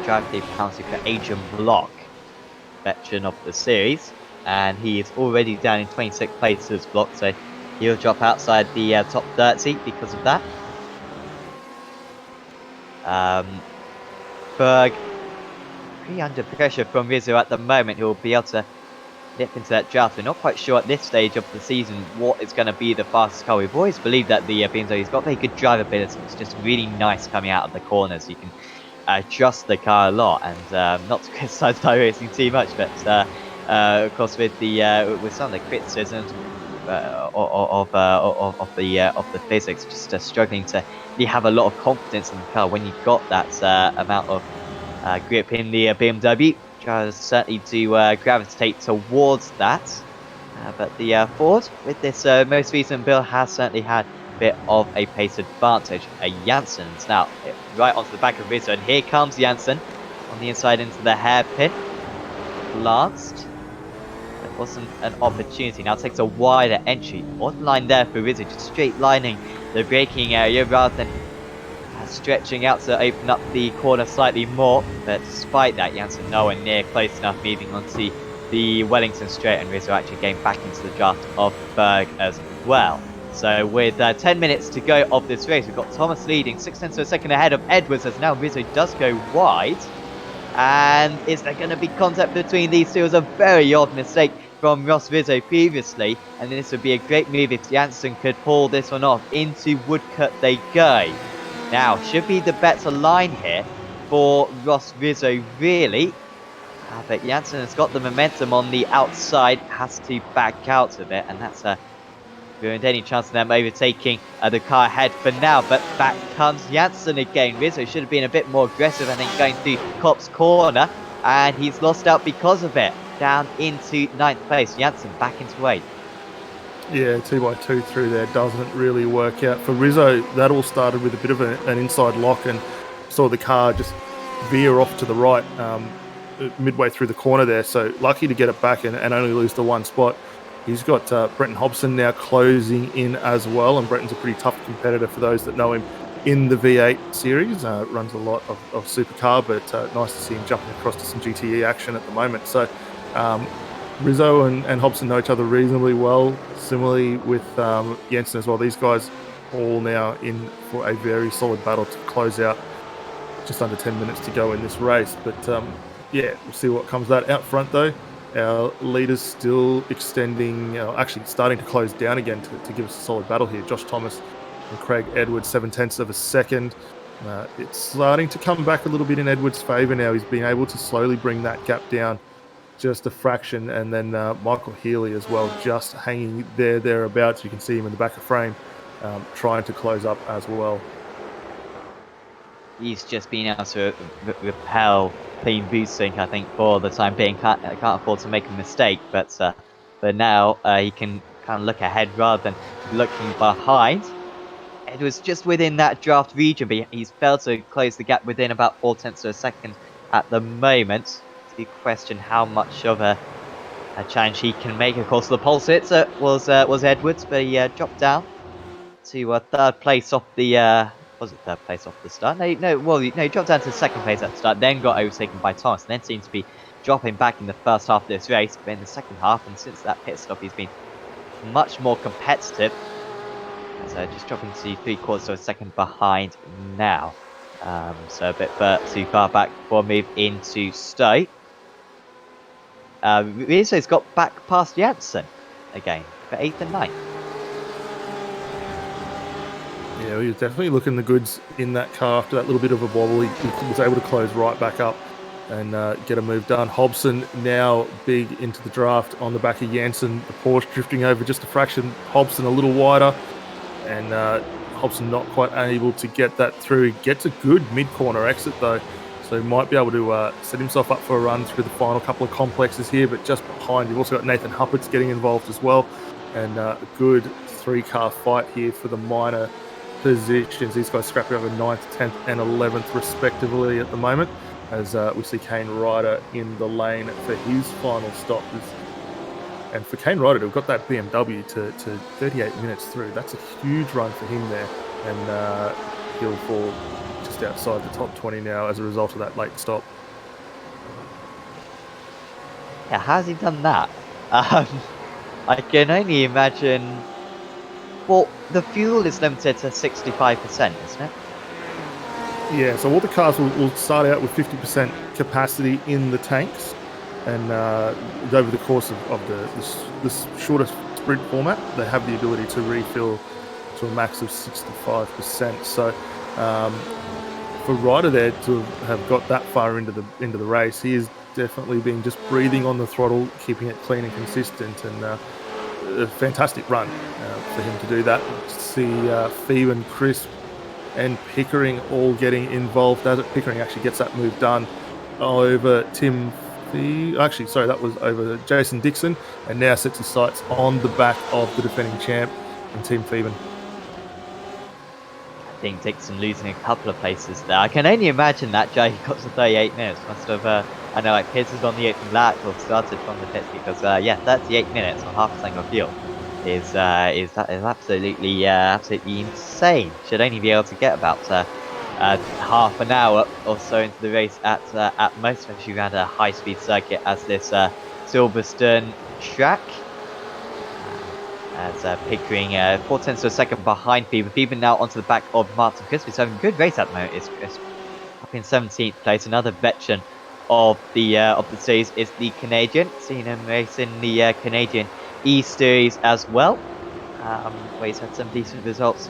Drive the penalty for Adrian Block, veteran of the series, and he is already down in 26th place as Block, so he'll drop outside the top 30 because of that. Berg, pretty under pressure from Rizzo at the moment. He'll be able to dip into that draft. We're not quite sure at this stage of the season what is going to be the fastest car. We've always believed that the BMW's got very good drivability. It's just really nice coming out of the corners. You can adjust the car a lot, and not to criticise Thai Racing too much, but of course with some of the criticisms of the physics, just struggling to really have a lot of confidence in the car when you've got that amount of grip in the BMW. Drivers certainly do gravitate towards that, but the Ford with this most recent build has certainly had a bit of a pace advantage. Janssen's now right onto the back of Rizzo, and here comes Janssen on the inside into the hairpin. Last, there wasn't an opportunity. Now takes a wider entry on line there for Rizzo, just straight lining the braking area rather than stretching out to open up the corner slightly more, but despite that, Janssen nowhere near close enough, moving on to the Wellington straight, and Rizzo actually getting back into the draft of Berg as well. So with 10 minutes to go of this race, we've got Thomas leading 6/10 of a second ahead of Edwards, as now Rizzo does go wide. And is there going to be contact between these two? It was a very odd mistake from Ross Rizzo previously, and this would be a great move if Janssen could pull this one off. Into Woodcut they go. Now, should be the better line here for Ross Rizzo, really. But Janssen has got the momentum on the outside, has to back out of it, and that's ruined any chance of them overtaking the car ahead for now. But back comes Janssen again. Rizzo should have been a bit more aggressive, and then going through Kopp's corner, and he's lost out because of it. Down into 9th place. Janssen back into 8th. Yeah, 2x2 through there doesn't really work out. For Rizzo, that all started with a bit of an inside lock and saw the car just veer off to the right midway through the corner there. So lucky to get it back and only lose the one spot. He's got Brenton Hobson now closing in as well, and Brenton's a pretty tough competitor for those that know him in the V8 series. Runs a lot of supercar, but nice to see him jumping across to some GTE action at the moment. So Rizzo and Hobson know each other reasonably well. Similarly with Jensen as well. These guys all now in for a very solid battle to close out. Just under 10 minutes to go in this race. But yeah, we'll see what comes of that. Out front though, our leaders still extending, actually starting to close down again to give us a solid battle here. Josh Thomas and Craig Edwards, 0.7 of a second. It's starting to come back a little bit in Edwards' favour now. He's been able to slowly bring that gap down just a fraction, and then Michael Healy as well, just hanging thereabouts. You can see him in the back of frame, trying to close up as well. He's just been able to repel clean boosting, I think, for the time being. Can't afford to make a mistake, but now he can kind of look ahead rather than looking behind. Edwards just within that draft region, but he's failed to close the gap within about 0.4 of a second at the moment. To question how much of a challenge he can make. Of course, the pole sitter was Edwards, but he dropped down to third place off the. Was it third place off the start? No, he dropped down to second place at the start, then got overtaken by Thomas, and then seems to be dropping back in the first half of this race. But in the second half, and since that pit stop, he's been much more competitive. So just dropping to 3/4 of a second behind now. So a bit too far back before a move into Stowe. Rizzo's got back past Janssen again for 8th and 9th. Yeah, he was definitely looking the goods in that car after that little bit of a wobble. He was able to close right back up and get a move done. Hobson now big into the draft on the back of Janssen. The Porsche drifting over just a fraction. Hobson a little wider, and Hobson not quite able to get that through. He gets a good mid-corner exit though, so he might be able to set himself up for a run through the final couple of complexes here. But just behind, you've also got Nathan Huppert's getting involved as well, and a good 3-car fight here for the minor positions. These guys scrapping over 9th, 10th and 11th respectively at the moment, as we see Kane Ryder in the lane for his final stop. And for Kane Ryder to have got that BMW to 38 minutes through, that's a huge run for him there, and he'll fall just outside the top 20 now as a result of that late stop. Yeah, how's he done that? I can only imagine. Well, the fuel is limited to 65%, isn't it? Yeah, so all the cars will start out with 50% capacity in the tanks, and over the course of this shorter sprint format, they have the ability to refill to a max of 65%. So for Ryder there to have got that far into the race, he is definitely been just breathing on the throttle, keeping it clean and consistent, and a fantastic run for him to do that. See Phoebe, Crisp and Pickering all getting involved as it. Pickering actually gets that move done over Tim Phoebe. Actually, sorry, that was over Jason Dixon, and now sets his sights on the back of the defending champ and Tim Phoebe. I think Dixon losing a couple of places there. I can only imagine that Jay got to 38 minutes. Must have, I know, like Pierce is on the open lap or started from the pits, because, yeah, 38 minutes on half a tank of fuel is absolutely insane. Should only be able to get about half an hour or so into the race at most, especially around a high-speed circuit as this Silverstone track. As Pickering 0.4 of a second behind Phoebe. Phoebe now onto the back of Martin Crisp. He's having a good race at the moment. It's Crisp up in 17th place. Another veteran of the series is the Canadian. Seen him race in the Canadian E Series as well, where he's had some decent results,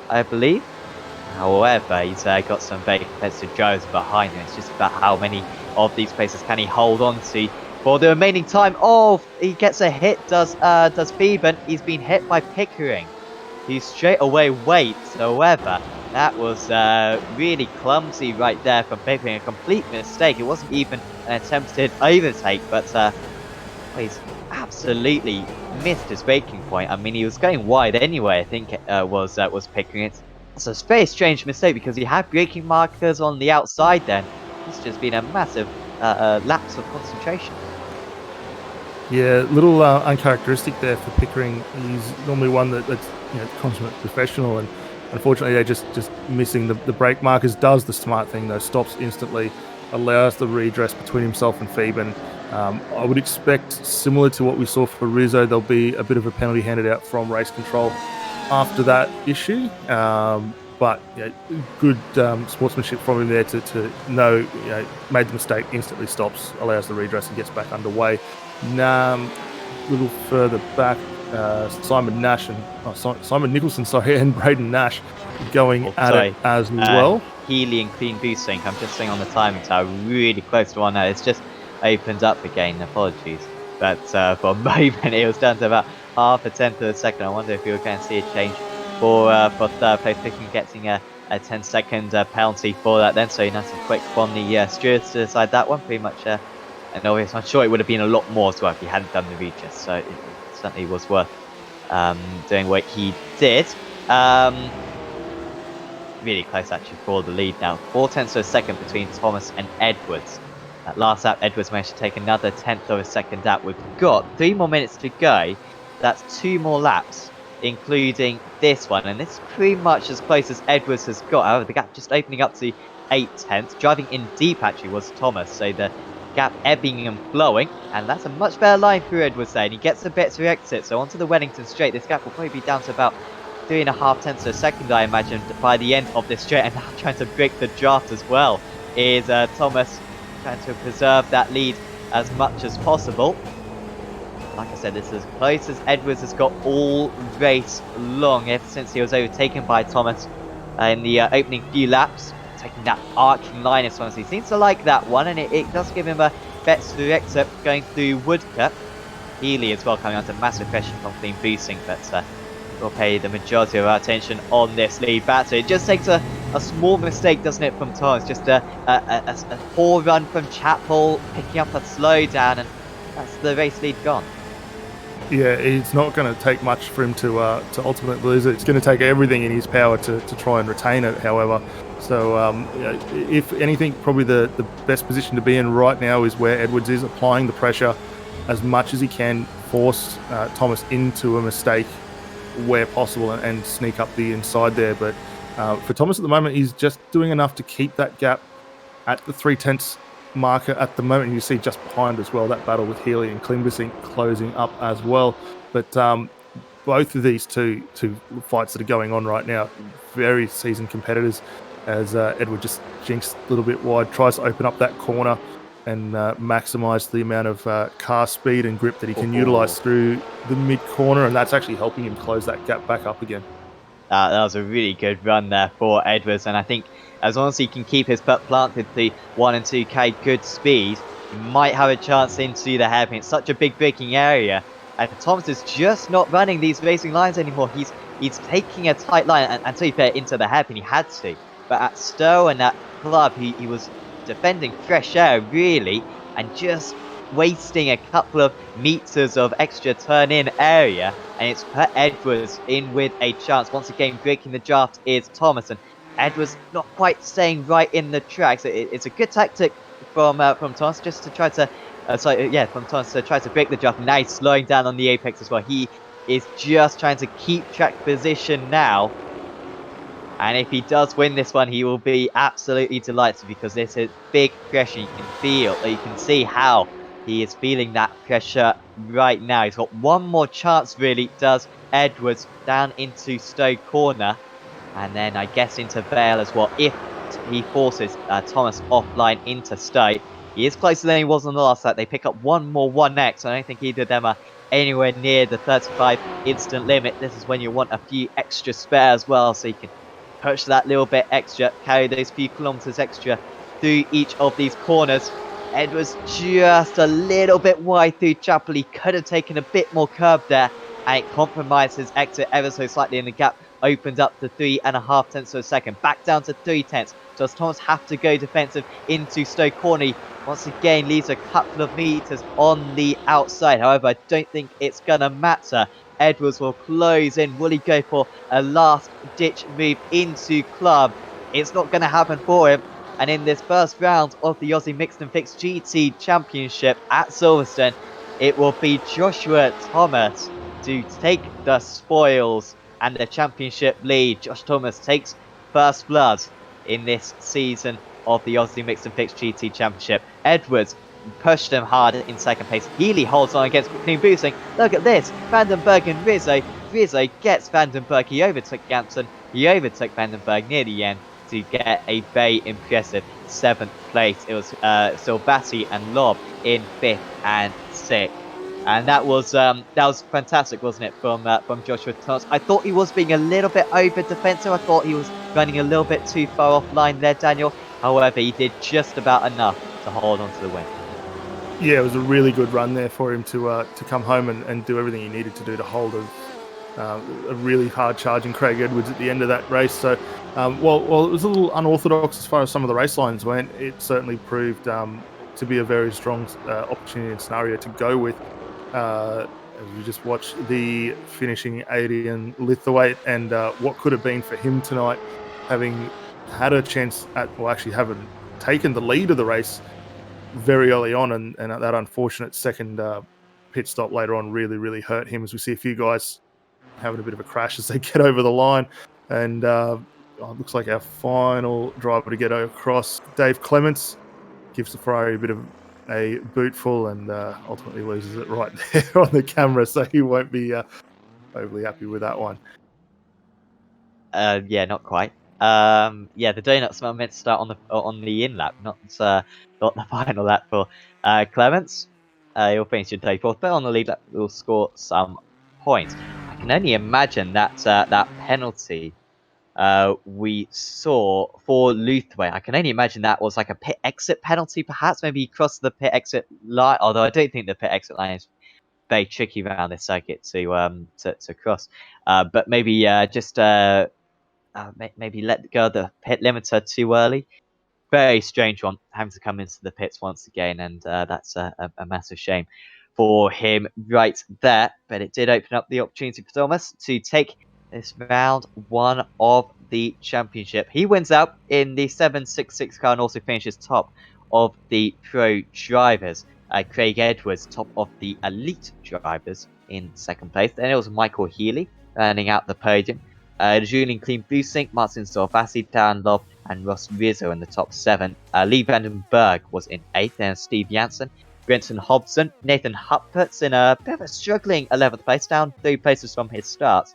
I believe. However, he's got some very competitive drivers behind him. It's just about how many of these places can he hold on to for the remaining time. Oh, he gets a hit, does Phoeben. He's been hit by Pickering. He straight away waits. However, that was really clumsy right there from Pickering. A complete mistake. It wasn't even an attempted overtake, but he's absolutely missed his breaking point. I mean, he was going wide anyway. I think it was Pickering. It's a very strange mistake because he had braking markers on the outside. Then it's just been a massive lapse of concentration. Yeah, little uncharacteristic there for Pickering. He's normally one that's consummate professional, and unfortunately, they just missing the brake markers. Does the smart thing though, stops instantly, allows the redress between himself and Phoeben. I would expect, similar to what we saw for Rizzo, there'll be a bit of a penalty handed out from race control after that issue. But good sportsmanship from him there to know, made the mistake, instantly stops, allows the redress and gets back underway. A little further back, Simon Nicholson, and Braden Nash going at it as well. Healy and Clean Boosting. I'm just seeing on the timing tower, really close to one now. It's just opened up again. Apologies. But for a moment, it was down to about half a tenth of a second. I wonder if we were going to see a change for third place. Picking getting a 10-second penalty for that then. So nice and quick from the stewards to decide that one. Pretty much an obvious. I'm sure it would have been a lot more as well if he hadn't done the redress. So it certainly was worth doing what he did. Really close actually for the lead now. 4/10 of a second between Thomas and Edwards. That last lap, Edwards managed to take another 10th of a second out. We've got 3 more minutes to go. That's 2 more laps, including this one. And this is pretty much as close as Edwards has got. However, the gap just opening up to 8/10. Driving in deep actually was Thomas. So the gap ebbing and flowing. And that's a much better line through Edwards there. And he gets a bit to exit. So onto the Wellington straight. This gap will probably be down to about 3.5 tenths of a second, I imagine, by the end of this straight. And now trying to break the draft as well is Thomas, trying to preserve that lead as much as possible. Like I said, this is as close as Edwards has got all race long, ever since he was overtaken by Thomas in the opening few laps. Taking that arcing line as well as he seems to like that one, and it does give him a bet to exit going through Woodcut. Healy as well coming under massive pressure from Clean Boosting, but we'll pay the majority of our attention on this lead battle. It just takes a small mistake, doesn't it, from Thomas? Just a poor run from Chapel, picking up a slowdown, and that's the race lead gone. Yeah, it's not going to take much for him to ultimately lose it. It's going to take everything in his power to try and retain it, however. So, if anything, probably the best position to be in right now is where Edwards is, applying the pressure as much as he can, force Thomas into a mistake where possible and sneak up the inside there. But for Thomas at the moment, he's just doing enough to keep that gap at the 3/10 marker at the moment. You see just behind as well that battle with Healy and Klimbusing closing up as well. But both of these two fights that are going on right now, very seasoned competitors, as Edward just jinxed a little bit wide, tries to open up that corner and maximise the amount of car speed and grip that he can utilise through the mid-corner, and that's actually helping him close that gap back up again. That was a really good run there for Edwards, and I think as long as he can keep his foot planted to 1 and 2k good speed, he might have a chance into the hairpin. It's such a big braking area, and Thomas is just not running these racing lines anymore. He's taking a tight line, and to be fair, into the hairpin he had to, but at Stowe and at Club he was defending fresh air really, and just wasting a couple of meters of extra turn-in area, and it's put Edwards in with a chance. Once again, breaking the draft is Thomas, and Edwards not quite staying right in the track. So it's a good tactic from Thomas just to try to, from Thomas to try to break the draft. Now he's slowing down on the apex as well. He is just trying to keep track position now. And if he does win this one, he will be absolutely delighted, because this is big pressure. You can see how he is feeling that pressure right now. He's got one more chance, really, does Edwards, down into Stowe Corner. And then I guess into Vale as well, if he forces Thomas offline into Stowe. He is closer than he was on the last lap. They pick up one more 1x. I don't think either of them are anywhere near the 35 instant limit. This is when you want a few extra spare as well, so you can push that little bit extra, carry those few kilometers extra through each of these corners. Edwards just a little bit wide through Chapel. He could have taken a bit more curb there, and it compromised his exit ever so slightly, and the gap opened up to 3.5 tenths of a second. Back down to 3 tenths. Does Thomas have to go defensive into Stoke Corney? Once again, leaves a couple of meters on the outside. However, I don't think it's going to matter. Edwards will close in. Will he go for a last-ditch move into club? It's not going to happen for him. And in this first round of the Aussie Mixed and Fixed GT Championship at Silverstone, it will be Joshua Thomas to take the spoils and the championship lead. Josh Thomas takes first blood in this season of the Aussie Mixed and Fixed GT Championship. Edwards pushed him hard in second place. Healy holds on against clean boosting. Look at this. Vandenberg and Rizzo. Rizzo gets Vandenberg. He overtook Janssen. He overtook Vandenberg near the end to get a very impressive 7th place. It was Silvati and Lob in 5th and 6th. And that was fantastic, wasn't it, from Joshua Thomas? I thought he was being a little bit over defensive. I thought he was running a little bit too far offline there, Daniel. However, he did just about enough to hold on to the win. Yeah, it was a really good run there for him to come home and do everything he needed to do to hold a really hard charging Craig Edwards at the end of that race. So, while it was a little unorthodox as far as some of the race lines went, it certainly proved to be a very strong opportunity and scenario to go with. As we just watched the finishing 80 and Lithuate, and what could have been for him tonight, having had a chance having taken the lead of the race very early on, and that unfortunate second pit stop later on really hurt him, as we see a few guys having a bit of a crash as they get over the line. And it looks like our final driver to get across, Dave Clements, gives the Ferrari a bit of a bootful and ultimately loses it right there on the camera, so he won't be overly happy with that one. Yeah, not quite. Yeah, the donuts were meant to start on the in lap, not the final lap for Clements. He'll finish in 34th, but on the lead lap will score some points. I can only imagine that that penalty we saw for Luthway. I can only imagine that was like a pit exit penalty, perhaps. Maybe he crossed the pit exit line, although I don't think the pit exit line is very tricky around this circuit to cross. But maybe just maybe let go of the pit limiter too early. Very strange one, having to come into the pits once again, and that's a massive shame for him right there. But it did open up the opportunity for Thomas to take this round 1 of the championship. He wins out in the 766 car and also finishes top of the pro drivers. Craig Edwards, top of the elite drivers in second place. Then it was Michael Healy earning out the podium. Julian Clean Boosink, Martin Sorvasi, Dan Love, and Ross Rizzo in the top 7. Lee Vandenberg was in 8th, then Steve Janssen, Brenton Hobson, Nathan Huppert's in a bit of a struggling 11th place, down 3 places from his start.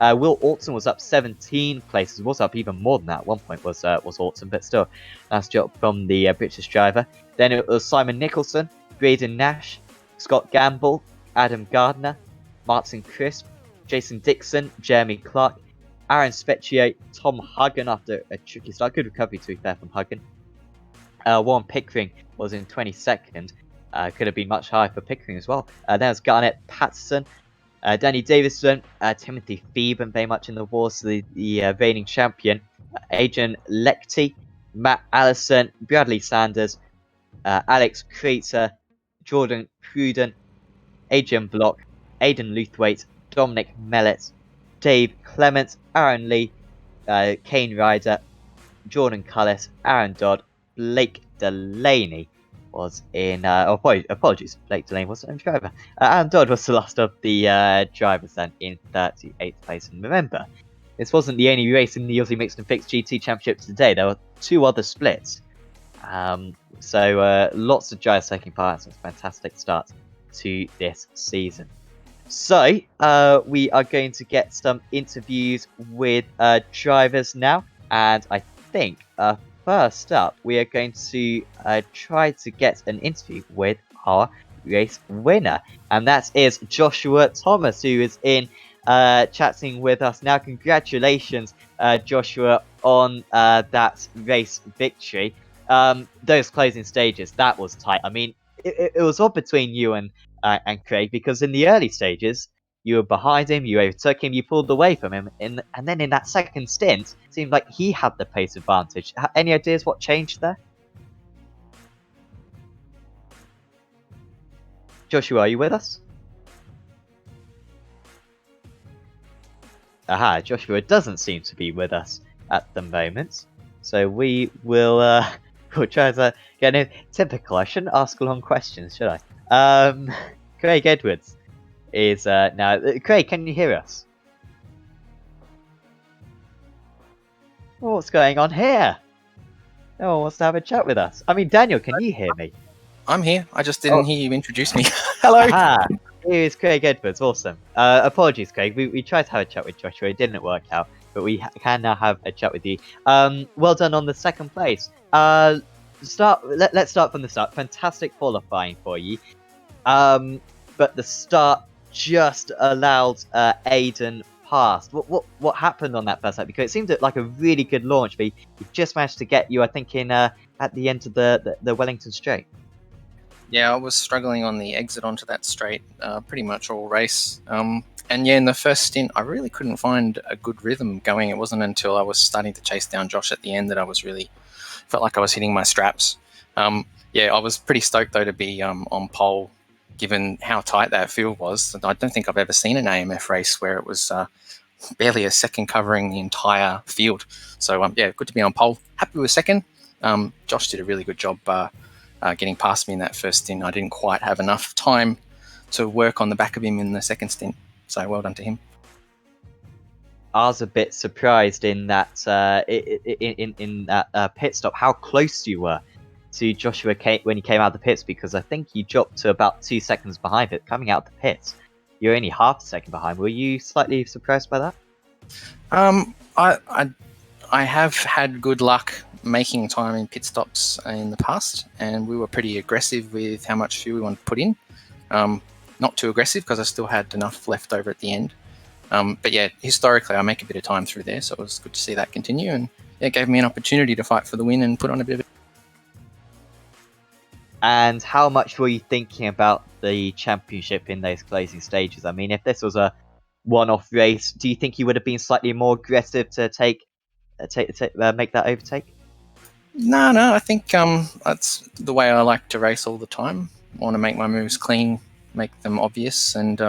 Will Orton was up 17 places, was up even more than that. At one point was Orton, but still, nice job from the British driver. Then it was Simon Nicholson, Graydon Nash, Scott Gamble, Adam Gardner, Martin Crisp, Jason Dixon, Jeremy Clark, Aaron Specchio, Tom Huggan after a tricky start. Good recovery, to be fair, from Huggan. Warren Pickering was in 22nd. Could have been much higher for Pickering as well. Then was Garnett Patterson, Danny Davison, Timothy Phoeben, very much in the wars, the reigning champion. Adrian Lechty, Matt Allison, Bradley Sanders, Alex Creator, Jordan Pruden, Adrian Block, Aidan Luthwaite, Dominic Mellett, Dave Clements, Aaron Lee, Kane Ryder, Jordan Cullis, Aaron Dodd, Blake Delaney was in. Apologies, Blake Delaney wasn't in driver. Aaron Dodd was the last of the drivers then in 38th place. And remember, this wasn't the only race in the Aussie Mixed and Fixed GT Championship today. There were 2 other splits. So lots of drivers taking part. So it's a fantastic start to this season. So we are going to get some interviews with drivers now, and I think first up we are going to try to get an interview with our race winner, and that is Joshua Thomas, who is in chatting with us now. Congratulations, Joshua, on that race victory. Those closing stages, that was tight. I mean, it was all between you and Craig, because in the early stages, you were behind him, you overtook him, you pulled away from him, and then in that second stint, it seemed like he had the pace advantage. Any ideas what changed there? Joshua, are you with us? Aha, Joshua doesn't seem to be with us at the moment. So we will we'll try to get in. Typical, I shouldn't ask long questions, should I? Craig Edwards is now. Craig, can you hear us? What's going on here? No one wants to have a chat with us. I mean, Daniel, can you hear me? I'm here. I just didn't hear you introduce me. Hello. Aha, here's Craig Edwards. Awesome. Apologies, Craig. We tried to have a chat with Joshua. It didn't work out, but we can now have a chat with you. Well done on the second place. Let's start from the start. Fantastic qualifying for you. But the start just allowed Aiden past. What happened on that first lap? Because it seemed like a really good launch, but he just managed to get you, I think, in at the end of the Wellington Straight. Yeah, I was struggling on the exit onto that straight pretty much all race. And yeah, in the first stint, I really couldn't find a good rhythm going. It wasn't until I was starting to chase down Josh at the end that I was really felt like I was hitting my straps. Yeah, I was pretty stoked though to be on pole, given how tight that field was. I don't think I've ever seen an AMF race where it was barely a second covering the entire field. So yeah, good to be on pole. Happy with second. Josh did a really good job getting past me in that first stint. I didn't quite have enough time to work on the back of him in the second stint. So well done to him. I was a bit surprised in that in that pit stop how close you were to Joshua when he came out of the pits, because I think you dropped to about 2 seconds behind it coming out of the pits. You're only half a second behind. Were you slightly surprised by that? I have had good luck making time in pit stops in the past, and we were pretty aggressive with how much fuel we wanted to put in. Not too aggressive because I still had enough left over at the end. But yeah, historically I make a bit of time through there, so it was good to see that continue, and it gave me an opportunity to fight for the win and put on a bit of. And how much were you thinking about the championship in those closing stages? I mean, if this was a one-off race, do you think you would have been slightly more aggressive to make that overtake? No, I think that's the way I like to race all the time. I want to make my moves clean, make them obvious, and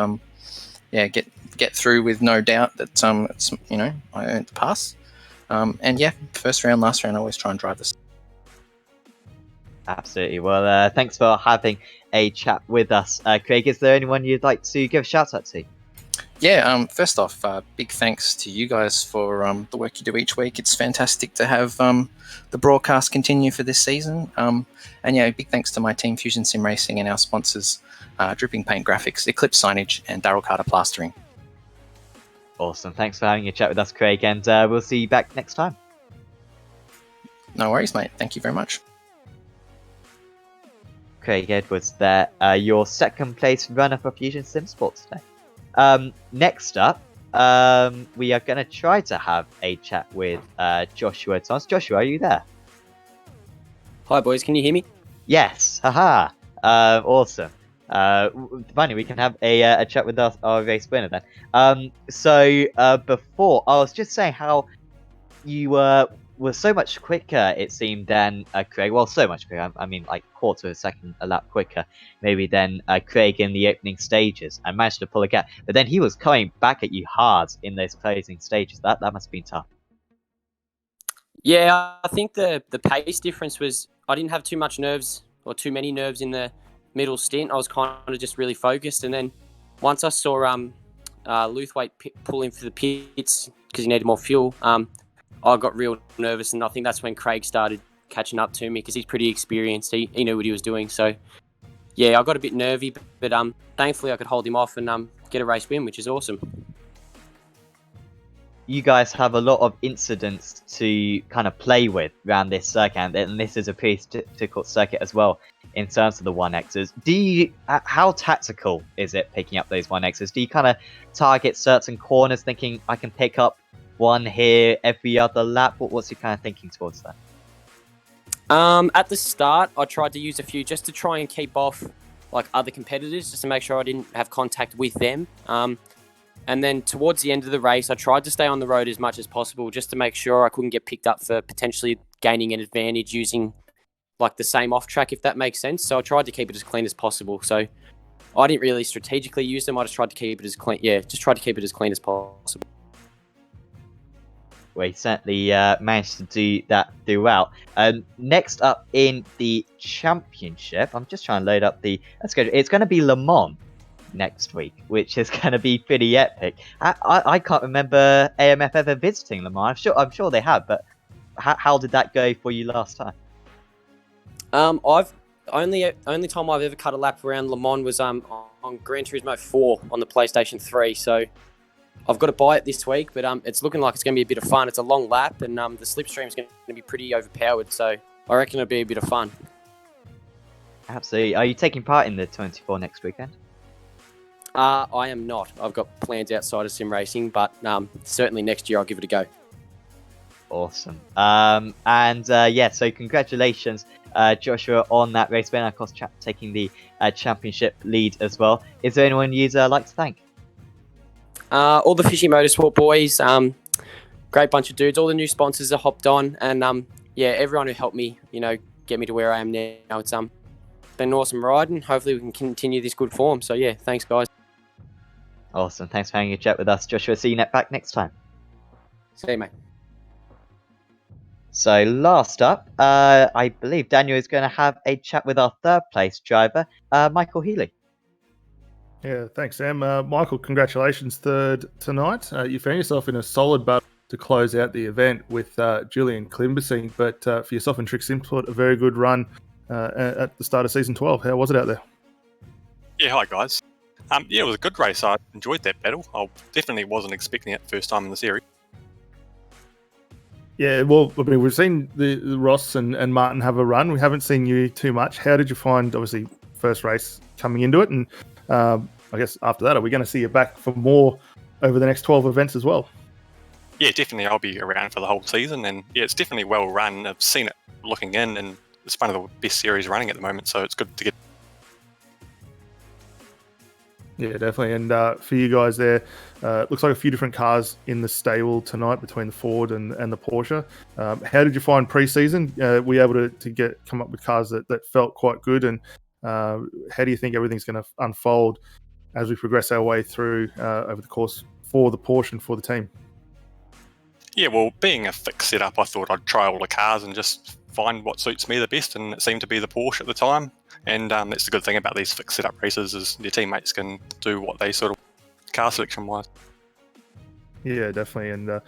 yeah, get through with no doubt that it's, I earned the pass. And yeah, first round, last round, I always try and drive this. Absolutely. Well, thanks for having a chat with us, Craig. Is there anyone you'd like to give a shout out to? Yeah, first off, big thanks to you guys for the work you do each week. It's fantastic to have the broadcast continue for this season. And yeah, big thanks to my team, Fusion Sim Racing, and our sponsors, Dripping Paint Graphics, Eclipse Signage, and Daryl Carter Plastering. Awesome. Thanks for having a chat with us, Craig, and we'll see you back next time. No worries, mate. Thank you very much. Craig Edwards there, your second place runner for Fusion Sim Sports today. Next up, we are going to try to have a chat with Joshua Thomas. Joshua, are you there? Hi, boys. Can you hear me? Yes. Haha. Awesome. Finally, we can have a chat with our race winner then. So before, I was just saying how you were so much quicker, it seemed, than Craig. Well, so much quicker. I mean, like quarter of a second a lap quicker, maybe, than Craig in the opening stages, and managed to pull a gap. But then he was coming back at you hard in those closing stages. That must have been tough. Yeah, I think the pace difference was I didn't have too much nerves or too many nerves in the middle stint. I was kind of just really focused, and then once I saw Luthwaite pull in for the pits because he needed more fuel, I got real nervous, and I think that's when Craig started catching up to me because he's pretty experienced. He knew what he was doing. So, yeah, I got a bit nervy, but thankfully I could hold him off and get a race win, which is awesome. you guys have a lot of incidents to kind of play with around this circuit, and this is a pretty difficult circuit as well in terms of the 1Xs. Do you, how tactical is it picking up those 1Xs? Do you kind of target certain corners thinking I can pick up one here every other lap? What's your kind of thinking towards that? At the start, I tried to use a few just to try and keep off like other competitors, just to make sure I didn't have contact with them. And then towards the end of the race, I tried to stay on the road as much as possible, just to make sure I couldn't get picked up for potentially gaining an advantage using like the same off track, if that makes sense. So I tried to keep it as clean as possible. So I didn't really strategically use them. I just tried to keep it as clean. Yeah, just tried to keep it as clean as possible. We certainly managed to do that throughout. Next up in the championship, I'm just trying to load up the schedule. It's going to be Le Mans next week, which is going to be pretty epic. I can't remember AMF ever visiting Le Mans. I'm sure they have, but how did that go for you last time? I've only time I've ever cut a lap around Le Mans was on Gran Turismo 4 on the PlayStation 3. So I've got to buy it this week, but it's looking like it's going to be a bit of fun. It's a long lap, and the slipstream is going to be pretty overpowered. So I reckon it'll be a bit of fun. Absolutely. Are you taking part in the 24 next weekend? I am not. I've got plans outside of sim racing, but certainly next year I'll give it a go. Awesome. So congratulations, Joshua, on that race win. Of course, taking the championship lead as well. Is there anyone you'd like to thank? All the Fishy Motorsport boys. Great bunch of dudes. All the new sponsors are hopped on, and everyone who helped me, get me to where I am now. It's been an awesome ride, and hopefully we can continue this good form. So yeah, thanks guys. Awesome. Thanks for having a chat with us, Joshua. See you back next time. See you, mate. So last up, I believe Daniel is going to have a chat with our third place driver, Michael Healy. Yeah, thanks, Sam. Michael, congratulations, third tonight. You found yourself in a solid battle to close out the event with Julian Klimbasing, but for yourself and Trix Import, a very good run at the start of season 12. How was it out there? Yeah, hi guys. It was a good race. I enjoyed that battle. I definitely wasn't expecting it first time in the series. Yeah, well, I mean, we've seen the Ross and Martin have a run. We haven't seen you too much. How did you find, obviously, first race coming into it? And I guess after that, are we going to see you back for more over the next 12 events as well? Yeah, definitely. I'll be around for the whole season. And yeah, it's definitely well run. I've seen it looking in, and it's one of the best series running at the moment. So it's good to get. Yeah, definitely. And for you guys there, looks like a few different cars in the stable tonight between the Ford and the Porsche. How did you find pre-season? Were you able to come up with cars that felt quite good? And how do you think everything's going to unfold as we progress our way through over the course for the Porsche and for the team? Yeah, well, being a fixed setup, I thought I'd try all the cars and just find what suits me the best, and it seemed to be the Porsche at the time. And that's the good thing about these fixed setup races is your teammates can do what they sort of car selection wise. Yeah, definitely. And to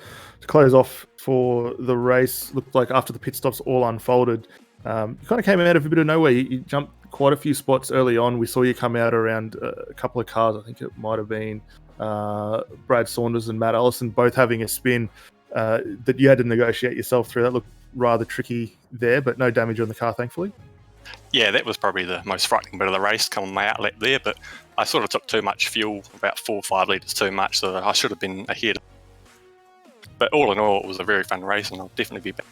close off for the race, looked like after the pit stops all unfolded, you kind of came out of a bit of nowhere. You jumped quite a few spots early on. We saw you come out around a couple of cars. I think it might have been Brad Saunders and Matt Ellison both having a spin that you had to negotiate yourself through. That looked rather tricky there, but no damage on the car, thankfully. Yeah, that was probably the most frightening bit of the race, coming my outlet there, but I sort of took too much fuel, about 4 or 5 litres too much, so I should have been ahead. But all in all, it was a very fun race, and I'll definitely be back.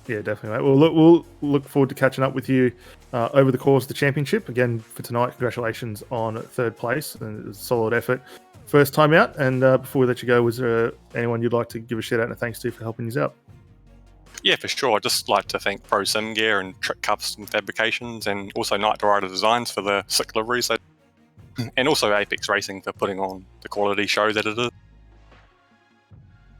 Yeah, definitely, mate. Well, we'll look forward to catching up with you over the course of the championship. Again, for tonight, congratulations on third place, and it was a solid effort. First time out, and before we let you go, was there anyone you'd like to give a shout out and a thanks to for helping us out? Yeah, for sure. I'd just like to thank Pro Sim Gear and Trick Custom Fabrications, and also Night Rider Designs for the sick liveries, and also Apex Racing for putting on the quality show that it is.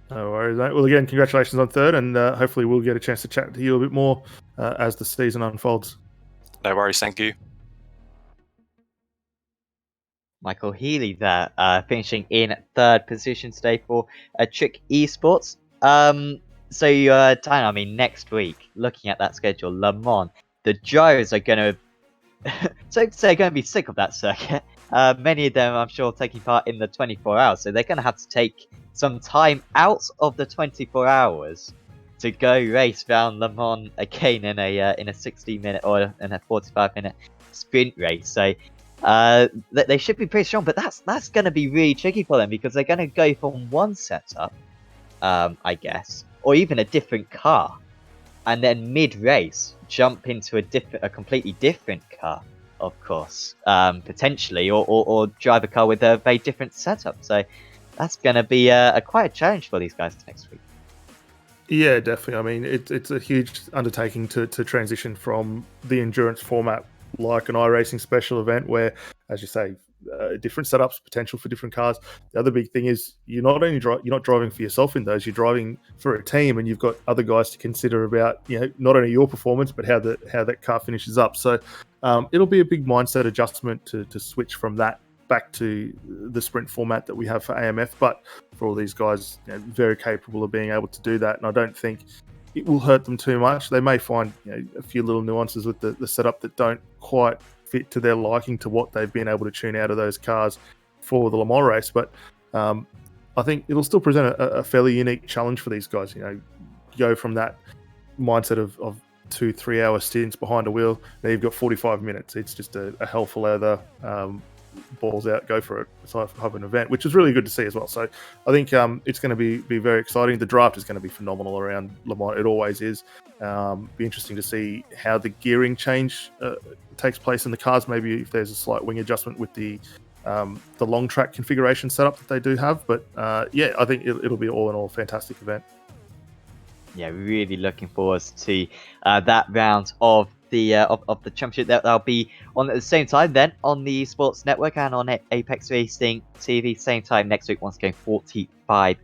No worries, mate. Well, again, congratulations on third, and hopefully we'll get a chance to chat to you a bit more as the season unfolds. No worries, thank you. Michael Healy there, finishing in third position today for Trick Esports. Tyne, I mean, next week, looking at that schedule, Le Mans, the Joes are going to... so they're going to be sick of that circuit. Many of them, I'm sure, taking part in the 24 hours. So they're going to have to take some time out of the 24 hours to go race round Le Mans again in a 60-minute or in a 45-minute sprint race. So they should be pretty strong, but that's going to be really tricky for them because they're going to go from one setup, I guess, or even a different car, and then mid-race jump into a completely different car, of course, potentially, or drive a car with a very different setup. So that's going to be quite a challenge for these guys next week. Yeah, definitely. I mean, it's a huge undertaking to transition from the endurance format like an iRacing special event where, as you say, different setups, potential for different cars. The other big thing is you're not driving for yourself in those. You're driving for a team, and you've got other guys to consider about not only your performance but how that car finishes up. So it'll be a big mindset adjustment to switch from that back to the sprint format that we have for AMF. But for all these guys, very capable of being able to do that, and I don't think it will hurt them too much. They may find a few little nuances with the setup that don't quite fit to their liking to what they've been able to tune out of those cars for the Le Mans race, but I think it'll still present a fairly unique challenge for these guys. Go from that mindset of 2-3 hour stints behind a wheel. Now you've got 45 minutes. It's just a hell for leather. Balls out, go for it type of an event, which is really good to see as well. So I think it's going to be very exciting. The draft is going to be phenomenal around Le Mans. It always is. Be interesting to see how the gearing change takes place in the cars. Maybe if there's a slight wing adjustment with the long track configuration setup that they do have. But yeah, I think it'll be all in all a fantastic event. Yeah, really looking forward to that round of the championship. That'll be on at the same time then on the Sports Network and on Apex Racing TV, same time next week, once again 45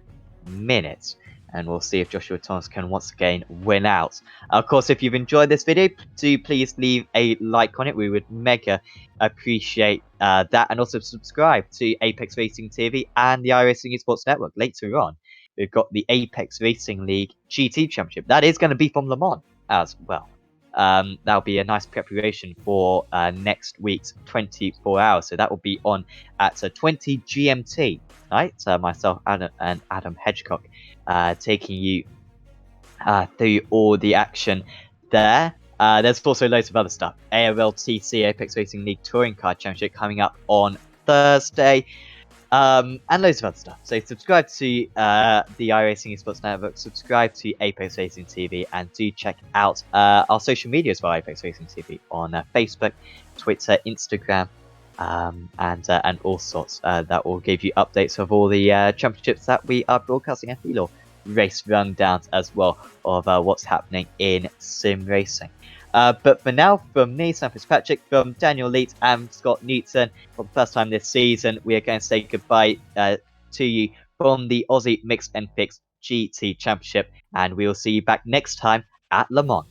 minutes, and we'll see if Joshua Thomas can once again win out. Of course, if you've enjoyed this video, do please leave a like on it. We would mega appreciate that, and also subscribe to Apex Racing TV and the iRacing Esports Network. Later on, we've got the Apex Racing League GT Championship. That is going to be from Le Mans as well. That'll be a nice preparation for next week's 24 hours. So that will be on at 20 GMT. Right? Myself and Adam Hedgecock taking you through all the action there. There's also loads of other stuff. ARLTC Apex Racing League Touring Car Championship coming up on Thursday. And loads of other stuff. So subscribe to the iRacing Esports Network, subscribe to Apex Racing TV, and do check out our social media as well, Apex Racing TV, on Facebook, Twitter, Instagram, and all sorts. That will give you updates of all the championships that we are broadcasting, and little race rundowns as well of what's happening in sim racing. But for now, from me, Sam Fitzpatrick, from Daniel Leet and Scott Newton, for the first time this season, we are going to say goodbye to you from the Aussie Mixed and Fixed GT Championship, and we will see you back next time at Le Mans.